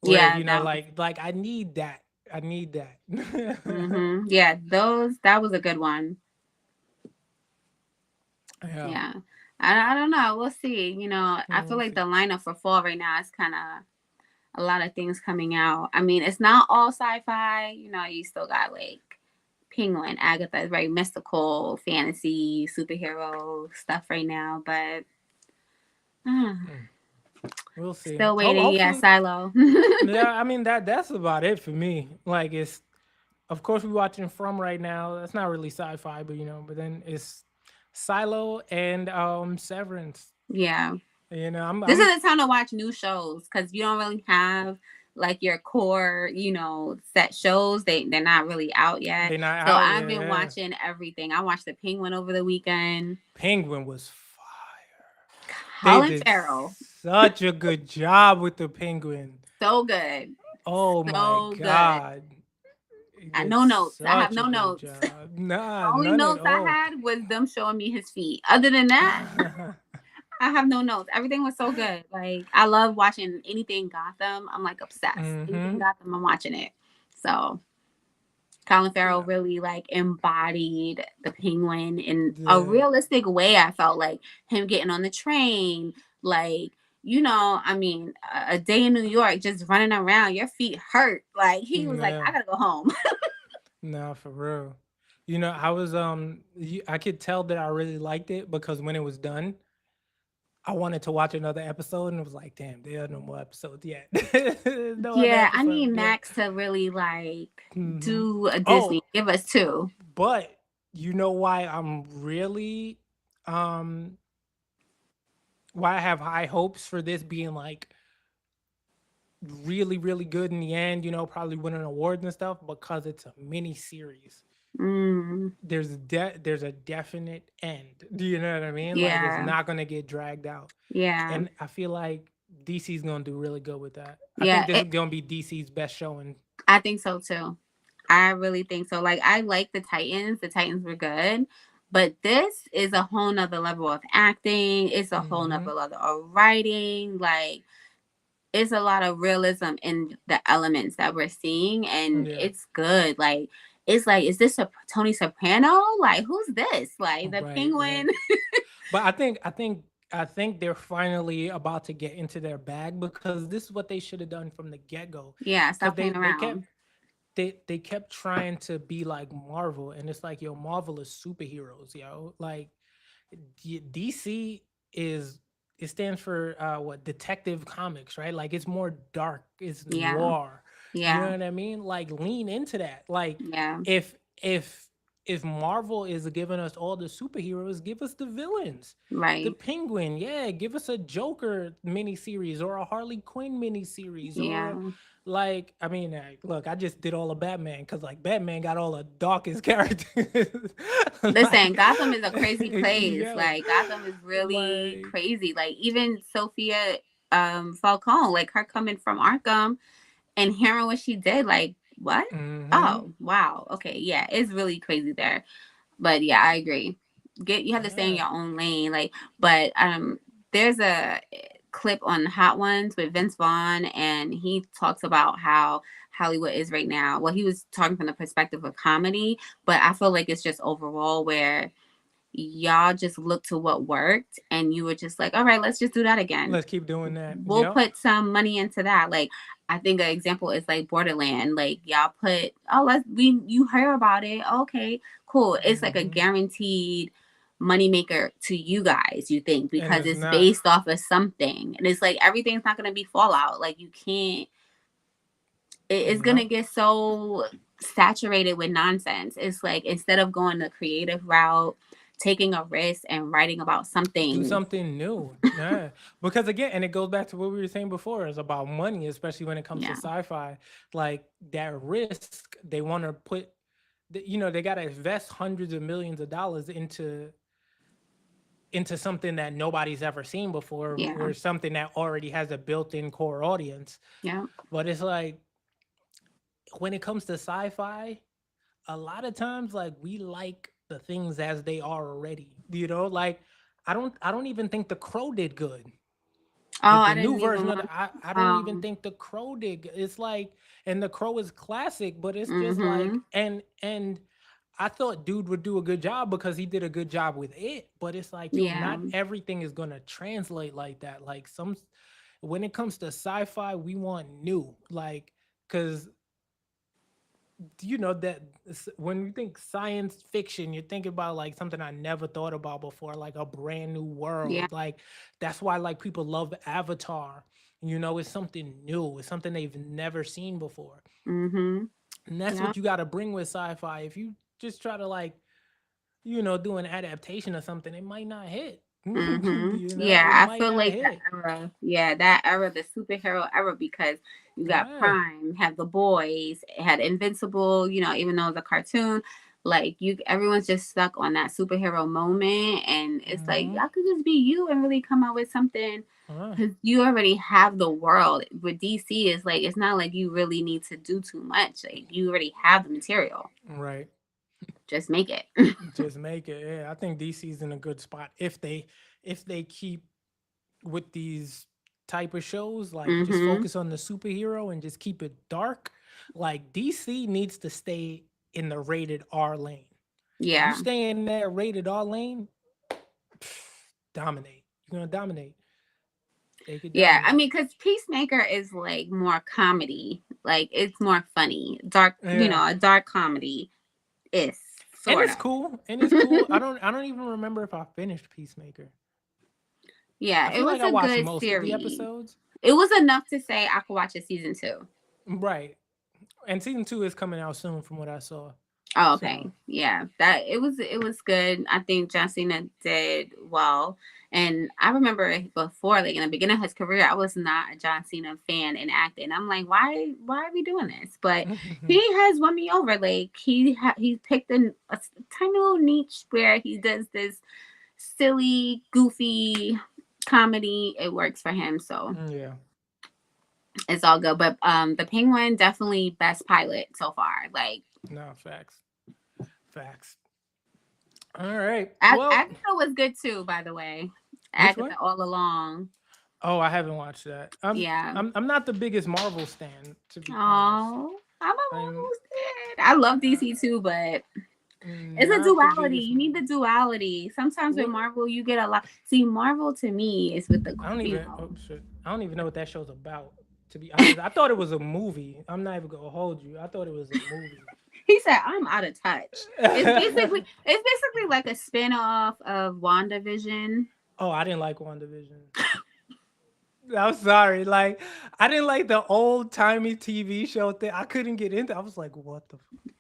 where yeah, that like I need that. I need that. Yeah, that was a good one. Yeah. Yeah. I don't know. We'll see. I feel We'll like the see. lineup for fall right now is kind of a lot of things coming out. I mean, it's not all sci-fi. You still got like Penguin, Agatha is very mystical, fantasy, superhero stuff right now, but uh, Mm, we'll see. still waiting. Yeah, Hopefully, Silo. yeah. I mean that's about it for me. Like it's of course we're watching From right now. That's not really sci-fi, but but then it's Silo and Severance. Yeah. I'm This I'm is the time to watch new shows because you don't really have like your core, set shows. They're not really out yet. They not So out I've yet. been Yeah. watching everything. I watched The Penguin over the weekend. Penguin was fire. They Colin did Farrell, such a good job with the Penguin. so good, Oh my so good. god. He I did no notes. I have such a no good notes. job. The Nah, only none at notes I all. had was them showing me his feet. Other than that, I have no notes. Everything was so good. Like I love watching anything Gotham. I'm like obsessed. Anything Mm-hmm. Gotham, I'm watching it. So Colin Farrell Yeah. really like embodied the penguin in a Yeah. realistic way. I felt like him getting on the train, like I mean, a day in New York, just running around, your feet hurt. Like he was like, Yeah. I gotta go home. Nah, for real. I was I could tell that I really liked it because when it was done, I wanted to watch another episode and it was like, damn, there are no more episodes yet. No other Yeah, I need episodes yet. Max to really like Hmm. do a Disney. Oh, Give us two. but you know why I'm really um why I have high hopes for this being like really, really good in the end, probably winning awards and stuff because it's a mini series. Mm, There's a definite end. Do you know what I mean? Like it's yeah. not gonna get dragged out. Yeah. And I feel like DC's gonna do really good with that. I think Yeah. this is gonna be DC's best showing. I think so too. I really think so. Like I like the Titans. The Titans were good. But this is a whole nother level of acting. It's a whole Hmm. nother level of writing. Like it's a lot of realism in the elements that we're seeing, and Yeah, it's good. Like, is this a Tony Soprano? Like, who's this? Like the right, right. Penguin? But I think they're finally about to get into their bag because this is what they should have done from the get go. Yeah, Because stop they playing they kept around. they kept trying to be like Marvel, and it's like, yo, Marvel is superheroes, yo. Like DC is it stands for what, Detective Comics, right? Like it's more dark, it's Yeah, noir. You know yeah, what I mean? Like lean into that. Like yeah. if if if Marvel is giving us all the superheroes, give us the villains. The Right. Penguin, yeah, give us a Joker miniseries or a Harley Quinn miniseries or Yeah. like, I mean, look, I just did all of Batman because like Batman got all the darkest characters. Listen, Like, Gotham is a crazy place. yo, Like Gotham is really like, crazy. Like even Sophia Falcone, like her coming from Arkham and hearing what she did, like what? mm-hmm, Oh, wow. Okay, yeah, it's really crazy there. But yeah, I agree. You have to stay in yeah, your own lane. Like, but there's a clip on Hot Ones with Vince Vaughn, and he talks about how Hollywood is right now. Well, he was talking from the perspective of comedy, but I feel like it's just overall where y'all just look to what worked and you were just like, all right, let's just do that again. let's keep doing that. We'll Yep. put some money into that. Like I think an example is like Borderland. Like y'all put, oh, you heard about it. Okay, cool. It's like a Hmm. guaranteed moneymaker to you guys, you think, And because it's it's not. based off of something. And it's like everything's not gonna be Fallout. Like you can't, it's gonna No. get so saturated with nonsense. It's like instead of going the creative route, taking a risk and writing about Do something. something new. Yeah. Because again, and it goes back to what we were saying before, is about money, especially when it comes to Yeah, sci-fi. Like that risk, they want to put, they got to invest hundreds of millions of dollars into something that nobody's ever seen before yeah, or something that already has a built-in core audience. yeah, But it's like when it comes to sci-fi, a lot of times like we like the things as they are already. Like I don't even think The Crow did good. oh, The I the new didn't even version of want. I don't even um think The Crow did. It's like, and The Crow is classic, but it's just like, mm-hmm. and I thought dude would do a good job because he did a good job with it, but it's like, yo, Yeah, not everything is gonna translate like that. Like when it comes to sci-fi, we want new, like, because that when you think science fiction, you're thinking about like something I never thought about before, like a brand new yeah, world. Like that's why like people love Avatar. It's something new. It's something they've never seen before, mm-hmm. and that's Yeah, what you got to bring with sci-fi. If you just try to like do an adaptation or something, it might not hit. mm-hmm. It Yeah, I might feel not like hit. that era, the superhero era, because you got Yeah. Prime, have the boys, had Invincible, even though it's a cartoon, like everyone's just stuck on that superhero moment, and it's like Mm-hmm. y'all could just be you and really come out with something. Uh, Because you already have the world. With DC, is like it's not like you really need to do too much. Like you already have the material. right. Just make it. Just make it. Yeah, I think DC's in a good spot if they keep with these type of shows, like just Mm-hmm. focus on the superhero and just keep it dark. Like DC needs to stay in the rated R lane. You Yeah. stay in that rated R lane, dominate. You're gonna dominate. They could Yeah. I dominate. mean, because Peacemaker is like more comedy. Like it's more funny. Dark, Yeah. a dark comedy is And sort it's of. cool. And it's cool. I don't even remember if I finished Peacemaker. Yeah. I It feel like was I a watched good most of the series. episodes. It was enough to say I could watch a season 2. Right. And season 2 is coming out soon from what I saw. Oh, okay. So Yeah. That it was good. I think John Cena did well. And I remember before, like in the beginning of his career, I was not a John Cena fan in acting. I'm like, why are we doing this? But he has won me over. Like he picked a tiny little niche where he does this silly, goofy comedy. It works for him. So yeah, it's all good. But the Penguin definitely best pilot so far. Like no facts, facts. All right. Well, Agatha was good too, by the way. which one? Agatha all along. Oh, I haven't watched that. Yeah. I'm not the biggest Marvel stan, to be honest. Oh, I'm I'm almost dead. I love DC too, but it's a not the duality. biggest You need the Marvel. duality. Sometimes with What? Marvel, you get a lot. See, Marvel to me is with the, I don't you even. know, Oh shit! I don't even know what that show's about. To be honest, I thought it was a movie. I'm not even gonna hold you. I thought it was a movie. he said, I'm out of touch. It's basically like a spin-off of WandaVision. Oh, I didn't like WandaVision. I'm sorry. Like, I didn't like the old timey TV show thing. I couldn't get into. I was like, what the fuck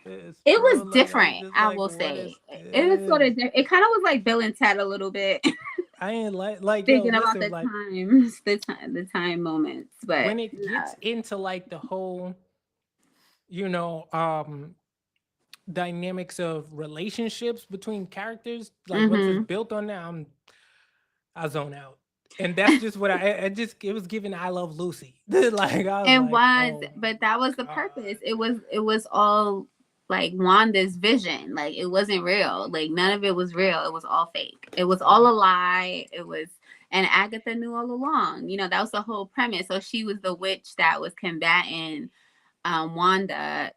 is this, It bro? was Like, I was different, just I like, will what say. is It was sort this? of, it kind of was like Bill and Ted a little bit. I ain't like, yo, Thinking about listen, the like, times, the time moments, but when it no. gets into like the whole, you know, dynamics of relationships between characters, like once it's Mm-hmm. built on that, I zone out. And that's just what it was given I Love Lucy. Like I was It like, was, oh but my that was the God. purpose. It was all like Wanda's vision. Like it wasn't real. Like none of it was real. It was all fake. It was all a lie. It was, and Agatha knew all along. That was the whole premise. So she was the witch that was combating Wanda,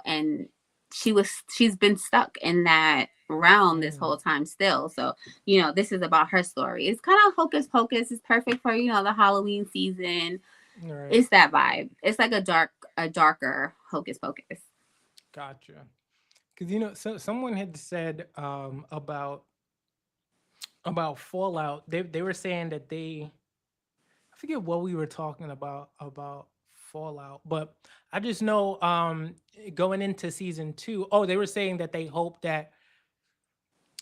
and she's been stuck in that realm this Mm, whole time still. So, this is about her story. It's kind of hocus pocus. It's perfect for, the Halloween season. all right. It's that vibe. It's like a darker hocus pocus. Gotcha. Because so someone had said about Fallout. They were saying that I forget what we were talking about Fallout, but I just know going into season two, oh, they were saying that they hope that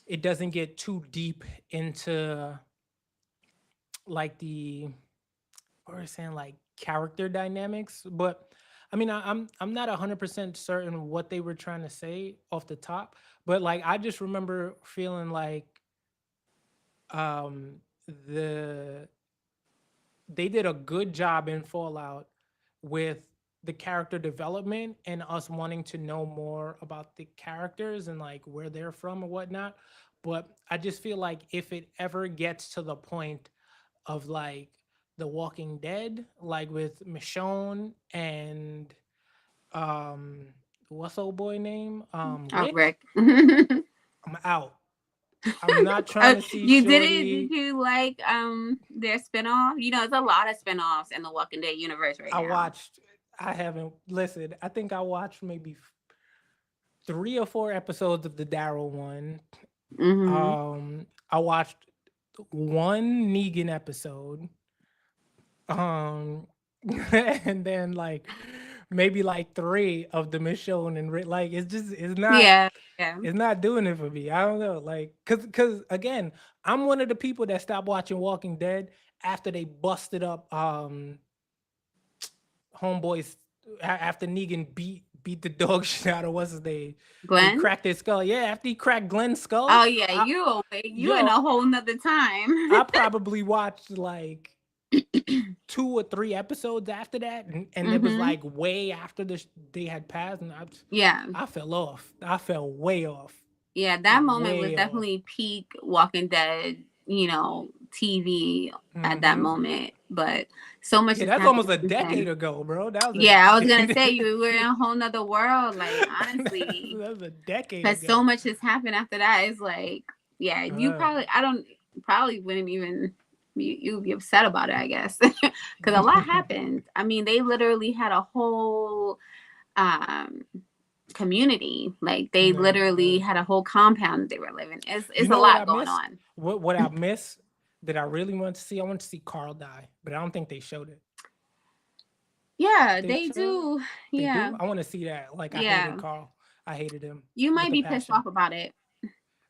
it doesn't get too deep into like or saying like character dynamics, but I mean I'm not 100% certain what they were trying to say off the top, but like I just remember feeling like um the they did a good job in Fallout with the character development and us wanting to know more about the characters and like where they're from or whatnot. But I just feel like if it ever gets to the point of like The Walking Dead, like with Michonne and um what's old boy name? Oh, Rick, Rick. I'm out. I'm not trying to see You did it? Did Shorty. you like their spinoff? It's a lot of spinoffs in the Walking Dead universe right I now. watched I haven't listened. I think I watched maybe 3 or 4 episodes of the Daryl one. Mm-hmm. I watched one Negan episode. Um, and then like maybe like three of the Michonne and like Yeah, yeah. it's not doing it for me. I don't know, like cause again, I'm one of the people that stopped watching Walking Dead after they busted up homeboys after Negan beat the dog shit out of what's his name. He Glenn. cracked his skull. Yeah, after he cracked Glenn's skull, Oh yeah, you in yo, a whole nother time. I probably watched like 2 or 3 episodes after that, and it was Mm-hmm. like way after they had passed, and Yeah, I fell off. I fell way off, yeah. That moment was way off. definitely peak Walking Dead. TV at that Hmm. moment, but so much Yeah, has that's happened almost a since decade then. ago, bro. That was Yeah, I was gonna say a you were in a whole nother world. Like honestly, that was a decade because so ago. much has happened after that. It's like, yeah, you Uh, probably, I don't, probably wouldn't even, you'd be upset about it, I guess. Because a lot happened. I mean, they literally had a whole um, community. Like they yeah, literally had a whole compound that they were living. It's, you it's a know what lot I going missed? on. What I missed that I really want to see? I want to see Carl die, but I don't think they showed it. Yeah, They they showed it. do. They Yeah. do. I want to see that. Like I hated Yeah. Carl. I hated him You with might a be pissed passion. off about it,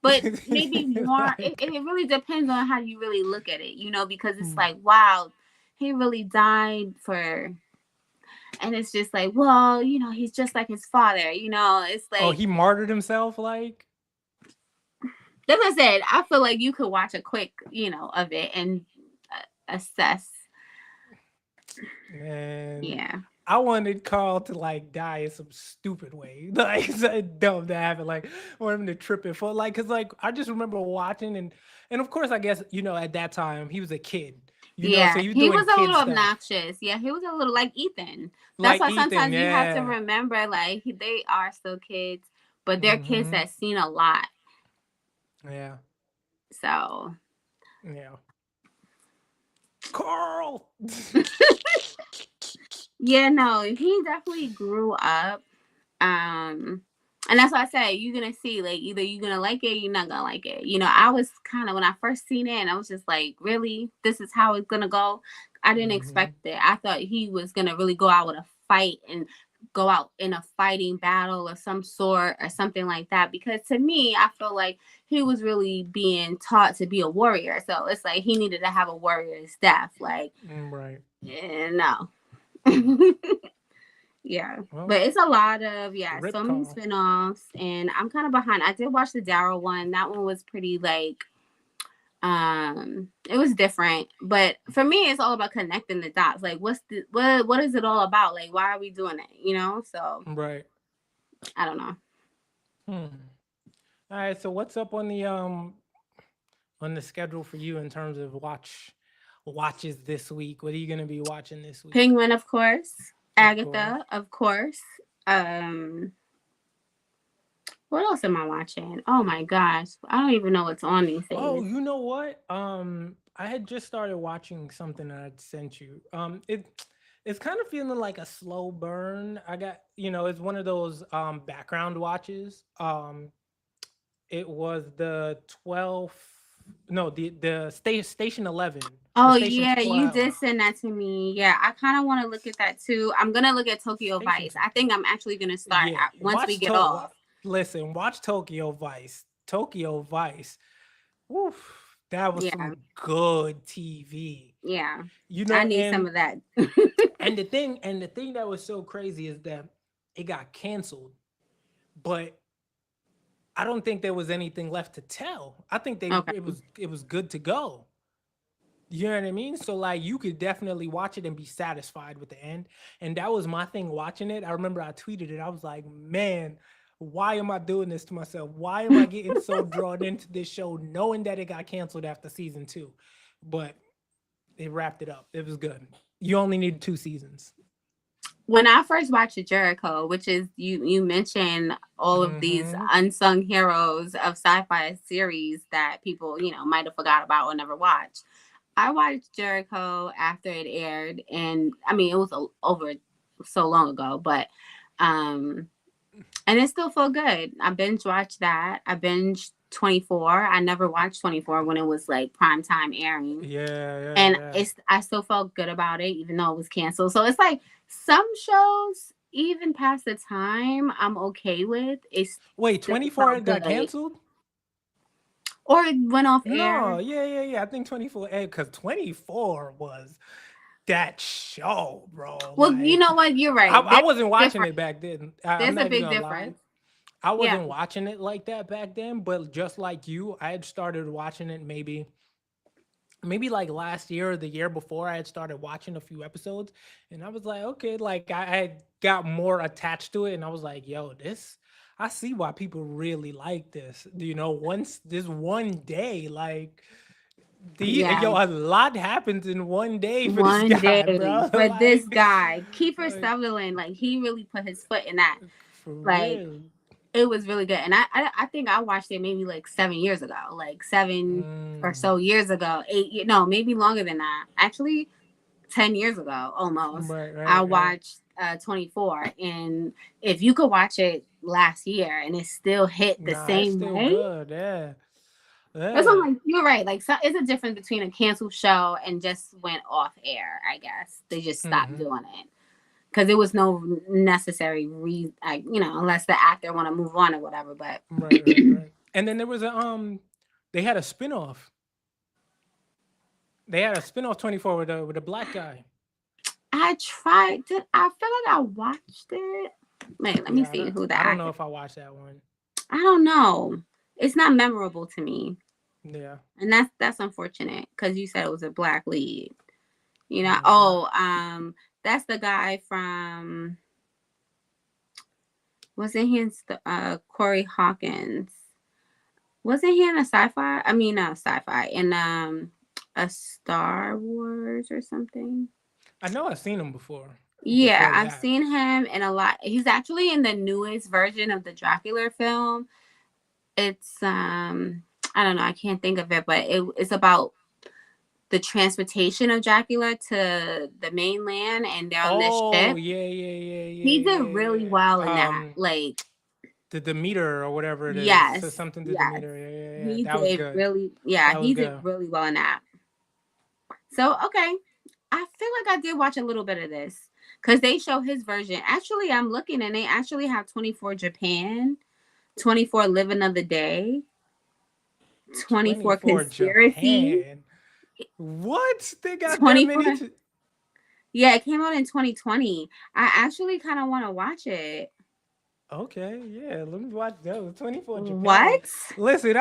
but maybe more. It really depends on how you really look at it, because it's Mm. like, wow, he really died for, and it's just like, well, he's just like his father. It's Oh, like, he martyred himself, like, as I said, I feel like you could watch a quick, of it and assess. man. Yeah. I wanted Carl to like die in some stupid way, like something dumb to happen, like want him to trip and fall, like, cause like I just remember watching and of course I guess at that time he was a kid, so Yeah, he was he doing was a kid little stuff, obnoxious. Yeah, he was a little like Ethan. That's like why Ethan, sometimes you have to yeah, remember, like, they are still kids, but they're kids mm-hmm, that seen a lot. yeah, So, yeah, Carl. yeah, no, he definitely grew up. And that's why I say you're gonna see, like, either you're gonna like it or you're not gonna like it. I was kind of, when I first seen it, and I was just like, really, this is how it's gonna go. I didn't Mm-hmm. expect it. I thought he was gonna really go out with a fight and go out in a fighting battle of some sort or something like that. Because to me, I feel like he was really being taught to be a warrior. So it's like he needed to have a warrior's death. Like, Right. no. Yeah, Well, but it's a lot of, rip so many Carl. spinoffs, and I'm kind of behind. I did watch the Daryl one. That one was pretty like, it was different, but for me, it's all about connecting the dots. Like, what is it all about? Like, why are we doing it? So Right. I don't know. Hmm. All right. So what's up on the schedule for you in terms of watches this week? What are you gonna be watching this week? Penguin, of course. Of course. Agatha, of course. Um, what else am I watching? Oh my gosh, I don't even know what's on these Oh, days. you know what? I had just started watching something that I'd sent you. It's kind of feeling like a slow burn. I got, it's one of those background watches. It was the 12th, no, the station 11 or Oh station yeah, you 12. did send that to me. Yeah, I kind of want to look at that too. I'm gonna look at Tokyo Station Vice. I 12. think I'm actually gonna start Yeah, once we get off. listen, watch Tokyo Vice. Tokyo Vice. Oof, that was Yeah, some good TV. yeah. You I know, need some of that. and the thing that was so crazy is that it got canceled, but I don't think there was anything left to tell. I think Okay. it was good to go. You know what I mean? So like you could definitely watch it and be satisfied with the end. And that was my thing watching it. I remember I tweeted it. I was like, man, why am I doing this to myself? Why am I getting so drawn into this show knowing that it got canceled after season 2? But it wrapped it up. It was good. You only need 2 seasons. When I first watched Jericho, which is, you mentioned all of these Mm-hmm. unsung heroes of sci-fi series that people, might have forgot about or never watched. I watched Jericho after it aired, and I mean, it was over so long ago, but um and it still felt good. I binge watched that. I binged 24. I never watched 24 when it was like prime time airing. Yeah, yeah, And yeah. I still felt good about it, even though it was canceled. So it's like some shows, even past the time I'm okay with, it Wait, still 24 felt got good. canceled? Or it went off No, air. yeah, yeah, yeah. I think 24 because 24 was that show, bro. Well, you Like know what? You're I, right. I There's wasn't a watching difference. it back then. I'm There's a not even big gonna lie. difference. I Yeah. wasn't watching it like that back then, but just like you, I had started watching it maybe like last year or the year before. I had started watching a few episodes and I was like, okay, like I had got more attached to it and I was like, yo, this I see why people really like this. Once this one day, like Yeah. a lot happens in one day for this One guy, day bro. for this like, guy, Kiefer like Sutherland, like he really put his foot in that. for Like real. it was really good, and I think I watched it maybe like 7 years ago, like 7 or so years ago, no, maybe longer than that. Actually, 10 years ago, almost. Right, I right, right. watched 24, and if you could watch it last year and it still hit the Nah, it's same still way. good. Yeah, That's what yeah. I'm like. You're right. Like, so it's a difference between a canceled show and just went off air. I guess they just stopped Hmm. doing it. because it was no necessary unless the actor want to move on or whatever. But Right. And then there was they had a spinoff. They had a spinoff 24 with a black guy. I tried to. I feel like I watched it. Wait, let me Yeah, see who the I don't know actor. if I watched that one. I don't know. It's not memorable to me, Yeah. and that's unfortunate because you said it was a black lead. You know. Yeah. Oh, that's the guy from. Wasn't he in Corey Hawkins? Wasn't he in a sci-fi? I mean, sci-fi in a Star Wars or something. I know I've seen him before. Yeah, Before I've that. seen him in a lot. He's actually in the newest version of the Dracula film. It's I don't know, I can't think of it, but it's about the transportation of Dracula to the mainland and they're on this Oh ship. He did really well in that. Like the meter or whatever it is. So yes, something to the yes. meter. Yeah. He That was did good. really yeah, That was he did good. really well in that. So okay. I feel like I did watch a little bit of this because they show his version. Actually, I'm looking and they actually have 24 Japan, 24 Live Another Day, 24 24 Conspiracy, Japan. What? They got that 24. many? Yeah, it came out in 2020. I actually kind of want to watch it. Okay, yeah. Let me watch those. 24 Japan. What? Listen,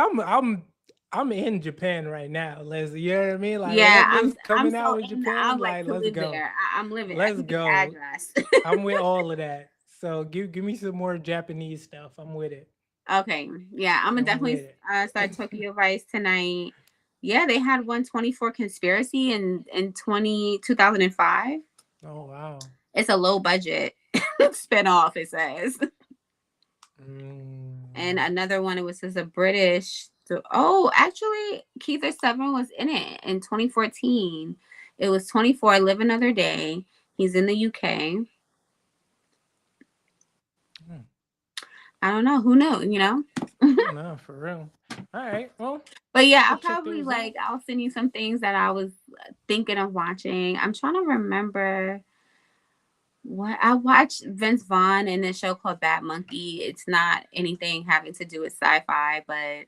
I'm in Japan right now, Leslie. You know what I mean? Like Yeah, whatever's I'm coming out so with in. I Japan, like like to let's live go. there. I'm living. I Let's can get the go. address. I'm with all of that. So give me some more Japanese stuff. I'm with it. Okay. Yeah, I'm gonna I'm with definitely it. start Tokyo Vice tonight. Yeah, they had 124 Conspiracy in 2005. Oh wow. It's a low budget spinoff, it says. And Mm. another one, it was just a British. So, oh, actually, Keith Seven was in it in 2014. It was 24 Live Another Day. He's in the UK. Mm. I don't know. Who knew, you know? No, for real. All right. Well, But yeah, we'll I'll check probably those out. I'll send you some things that I was thinking of watching. I'm trying to remember what I watched Vince Vaughn in this show called Bad Monkey. It's not anything having to do with sci-fi, but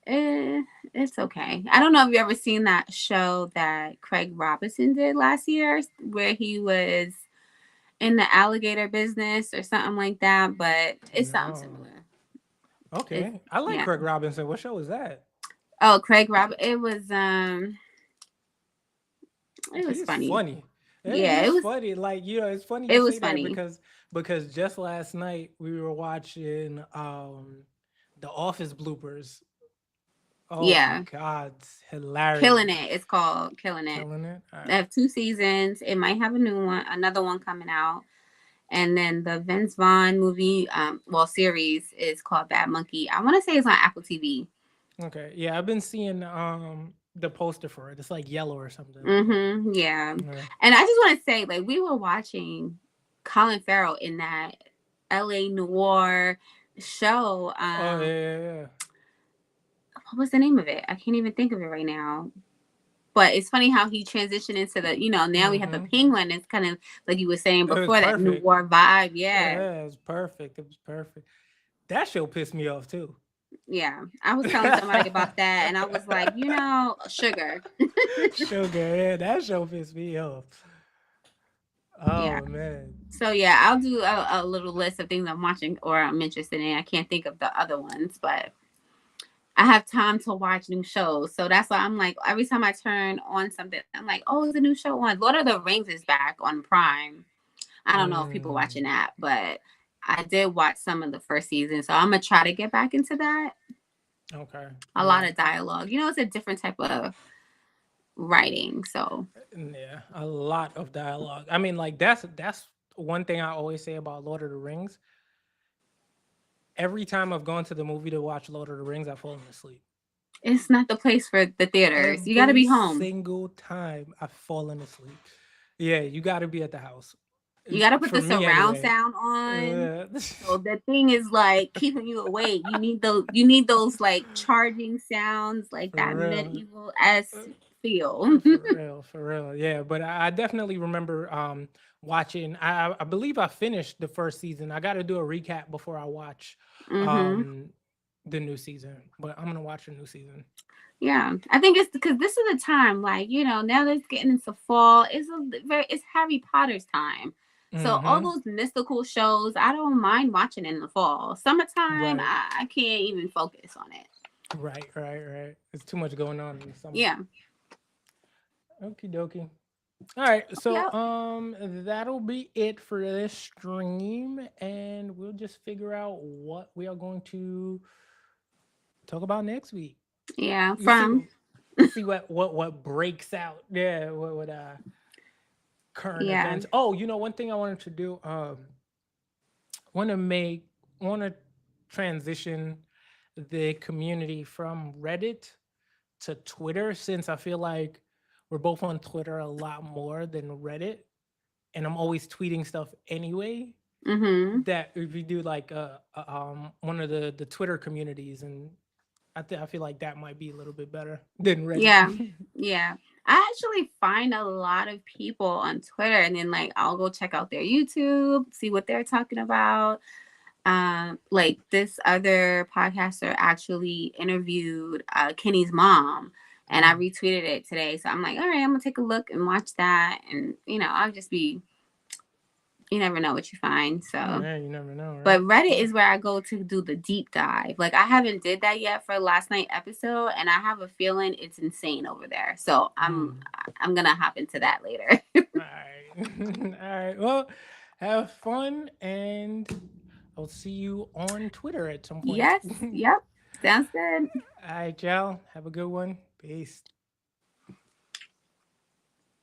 it's okay. I don't know if you ever seen that show that Craig Robinson did last year where he was in the alligator business or something like that, but it's something No. similar. It's Okay. I like yeah. Craig Robinson. What show was that? Oh, Craig Rob it was He's funny. funny. Yeah, Yeah, he's funny. Like, it's funny it you was say that funny. because just last night we were watching the Office bloopers. Oh my Yeah. god, it's hilarious. Killing it. It's called Killing It. Killing it. All They right. have 2 seasons. It might have a new one, another one coming out. And then the Vince Vaughn movie, series is called Bad Monkey. I want to say it's on Apple TV. Okay. Yeah, I've been seeing the poster for it. It's like yellow or something. Yeah. Yeah. And I just want to say, like, we were watching Colin Farrell in that LA Noir show. Oh yeah. What was the name of it? I can't even think of it right now. But it's funny how he transitioned into now we have the Mm-hmm. penguin. It's kind of like you were saying It was before, that perfect. noir vibe. Yeah. Yeah, it was perfect. It was perfect. That show pissed me off too. Yeah. I was telling somebody about that and I was like, sugar. Sugar, yeah, that show pissed me off. Yeah. Oh man. So yeah, I'll do a little list of things I'm watching or I'm interested in. I can't think of the other ones, but I have time to watch new shows. So that's why I'm like, every time I turn on something, I'm like, oh, it's a new show on. Lord of the Rings is back on Prime. I don't know if people Mm, watching that, but I did watch some of the first season. So I'm going to try to get back into that. okay. A lot of dialogue. It's a different type of writing. So, Yeah, a lot of dialogue. I mean, like that's one thing I always say about Lord of the Rings. Every time I've gone to the movie to watch Lord of the Rings, I've fallen asleep. it's not the place for the theaters. You got to Every be home. single time I've fallen asleep. Yeah, you got to be at the house. You got to put For the me, surround anyway. sound on. Uh, So the thing is like keeping you awake. You need those like charging sounds, like for that real. medieval s Uh, feel. For real. Yeah, but I definitely remember watching. I believe I finished the first season. I got to do a recap before I watch Mm-hmm. um the new season, but I'm gonna watch the new season. Yeah, I think it's because this is the time, like, now that it's getting into fall, it's Harry Potter's time. So all Mm-hmm. those mystical shows, I don't mind watching in the fall. Summertime, Right, I can't even focus on it. right. There's too much going on in the summer. Yeah. Okie dokie. All right, so Yep. that'll be it for this stream, and we'll just figure out what we are going to talk about next week. Yeah. You see, From see what breaks out. Yeah, what current yeah. events. Oh, one thing I wanted to do. Want to make want to transition the community from Reddit to Twitter, since I feel like we're both on Twitter a lot more than Reddit, and I'm always tweeting stuff anyway. Mm-hmm. That if we do like one of the Twitter communities, and I feel like that might be a little bit better than Reddit. Yeah. Yeah. I actually find a lot of people on Twitter, and then like I'll go check out their YouTube, see what they're talking about. Like this other podcaster actually interviewed Kenny's mom, and I Mm. retweeted it today. So I'm like, all right, I'm gonna take a look and watch that, and I'll just be. You never know what you find. So, Yeah, you never know, but right? Reddit Yeah. is where I go to do the deep dive. Like I haven't did that yet for last night episode, and I have a feeling it's insane over there. So Mm. I'm gonna hop into that later. All right. All right. Well, have fun, and I'll see you on Twitter at some point. Yes. Yep. Sounds good. All right, y'all. Have a good one. Peace.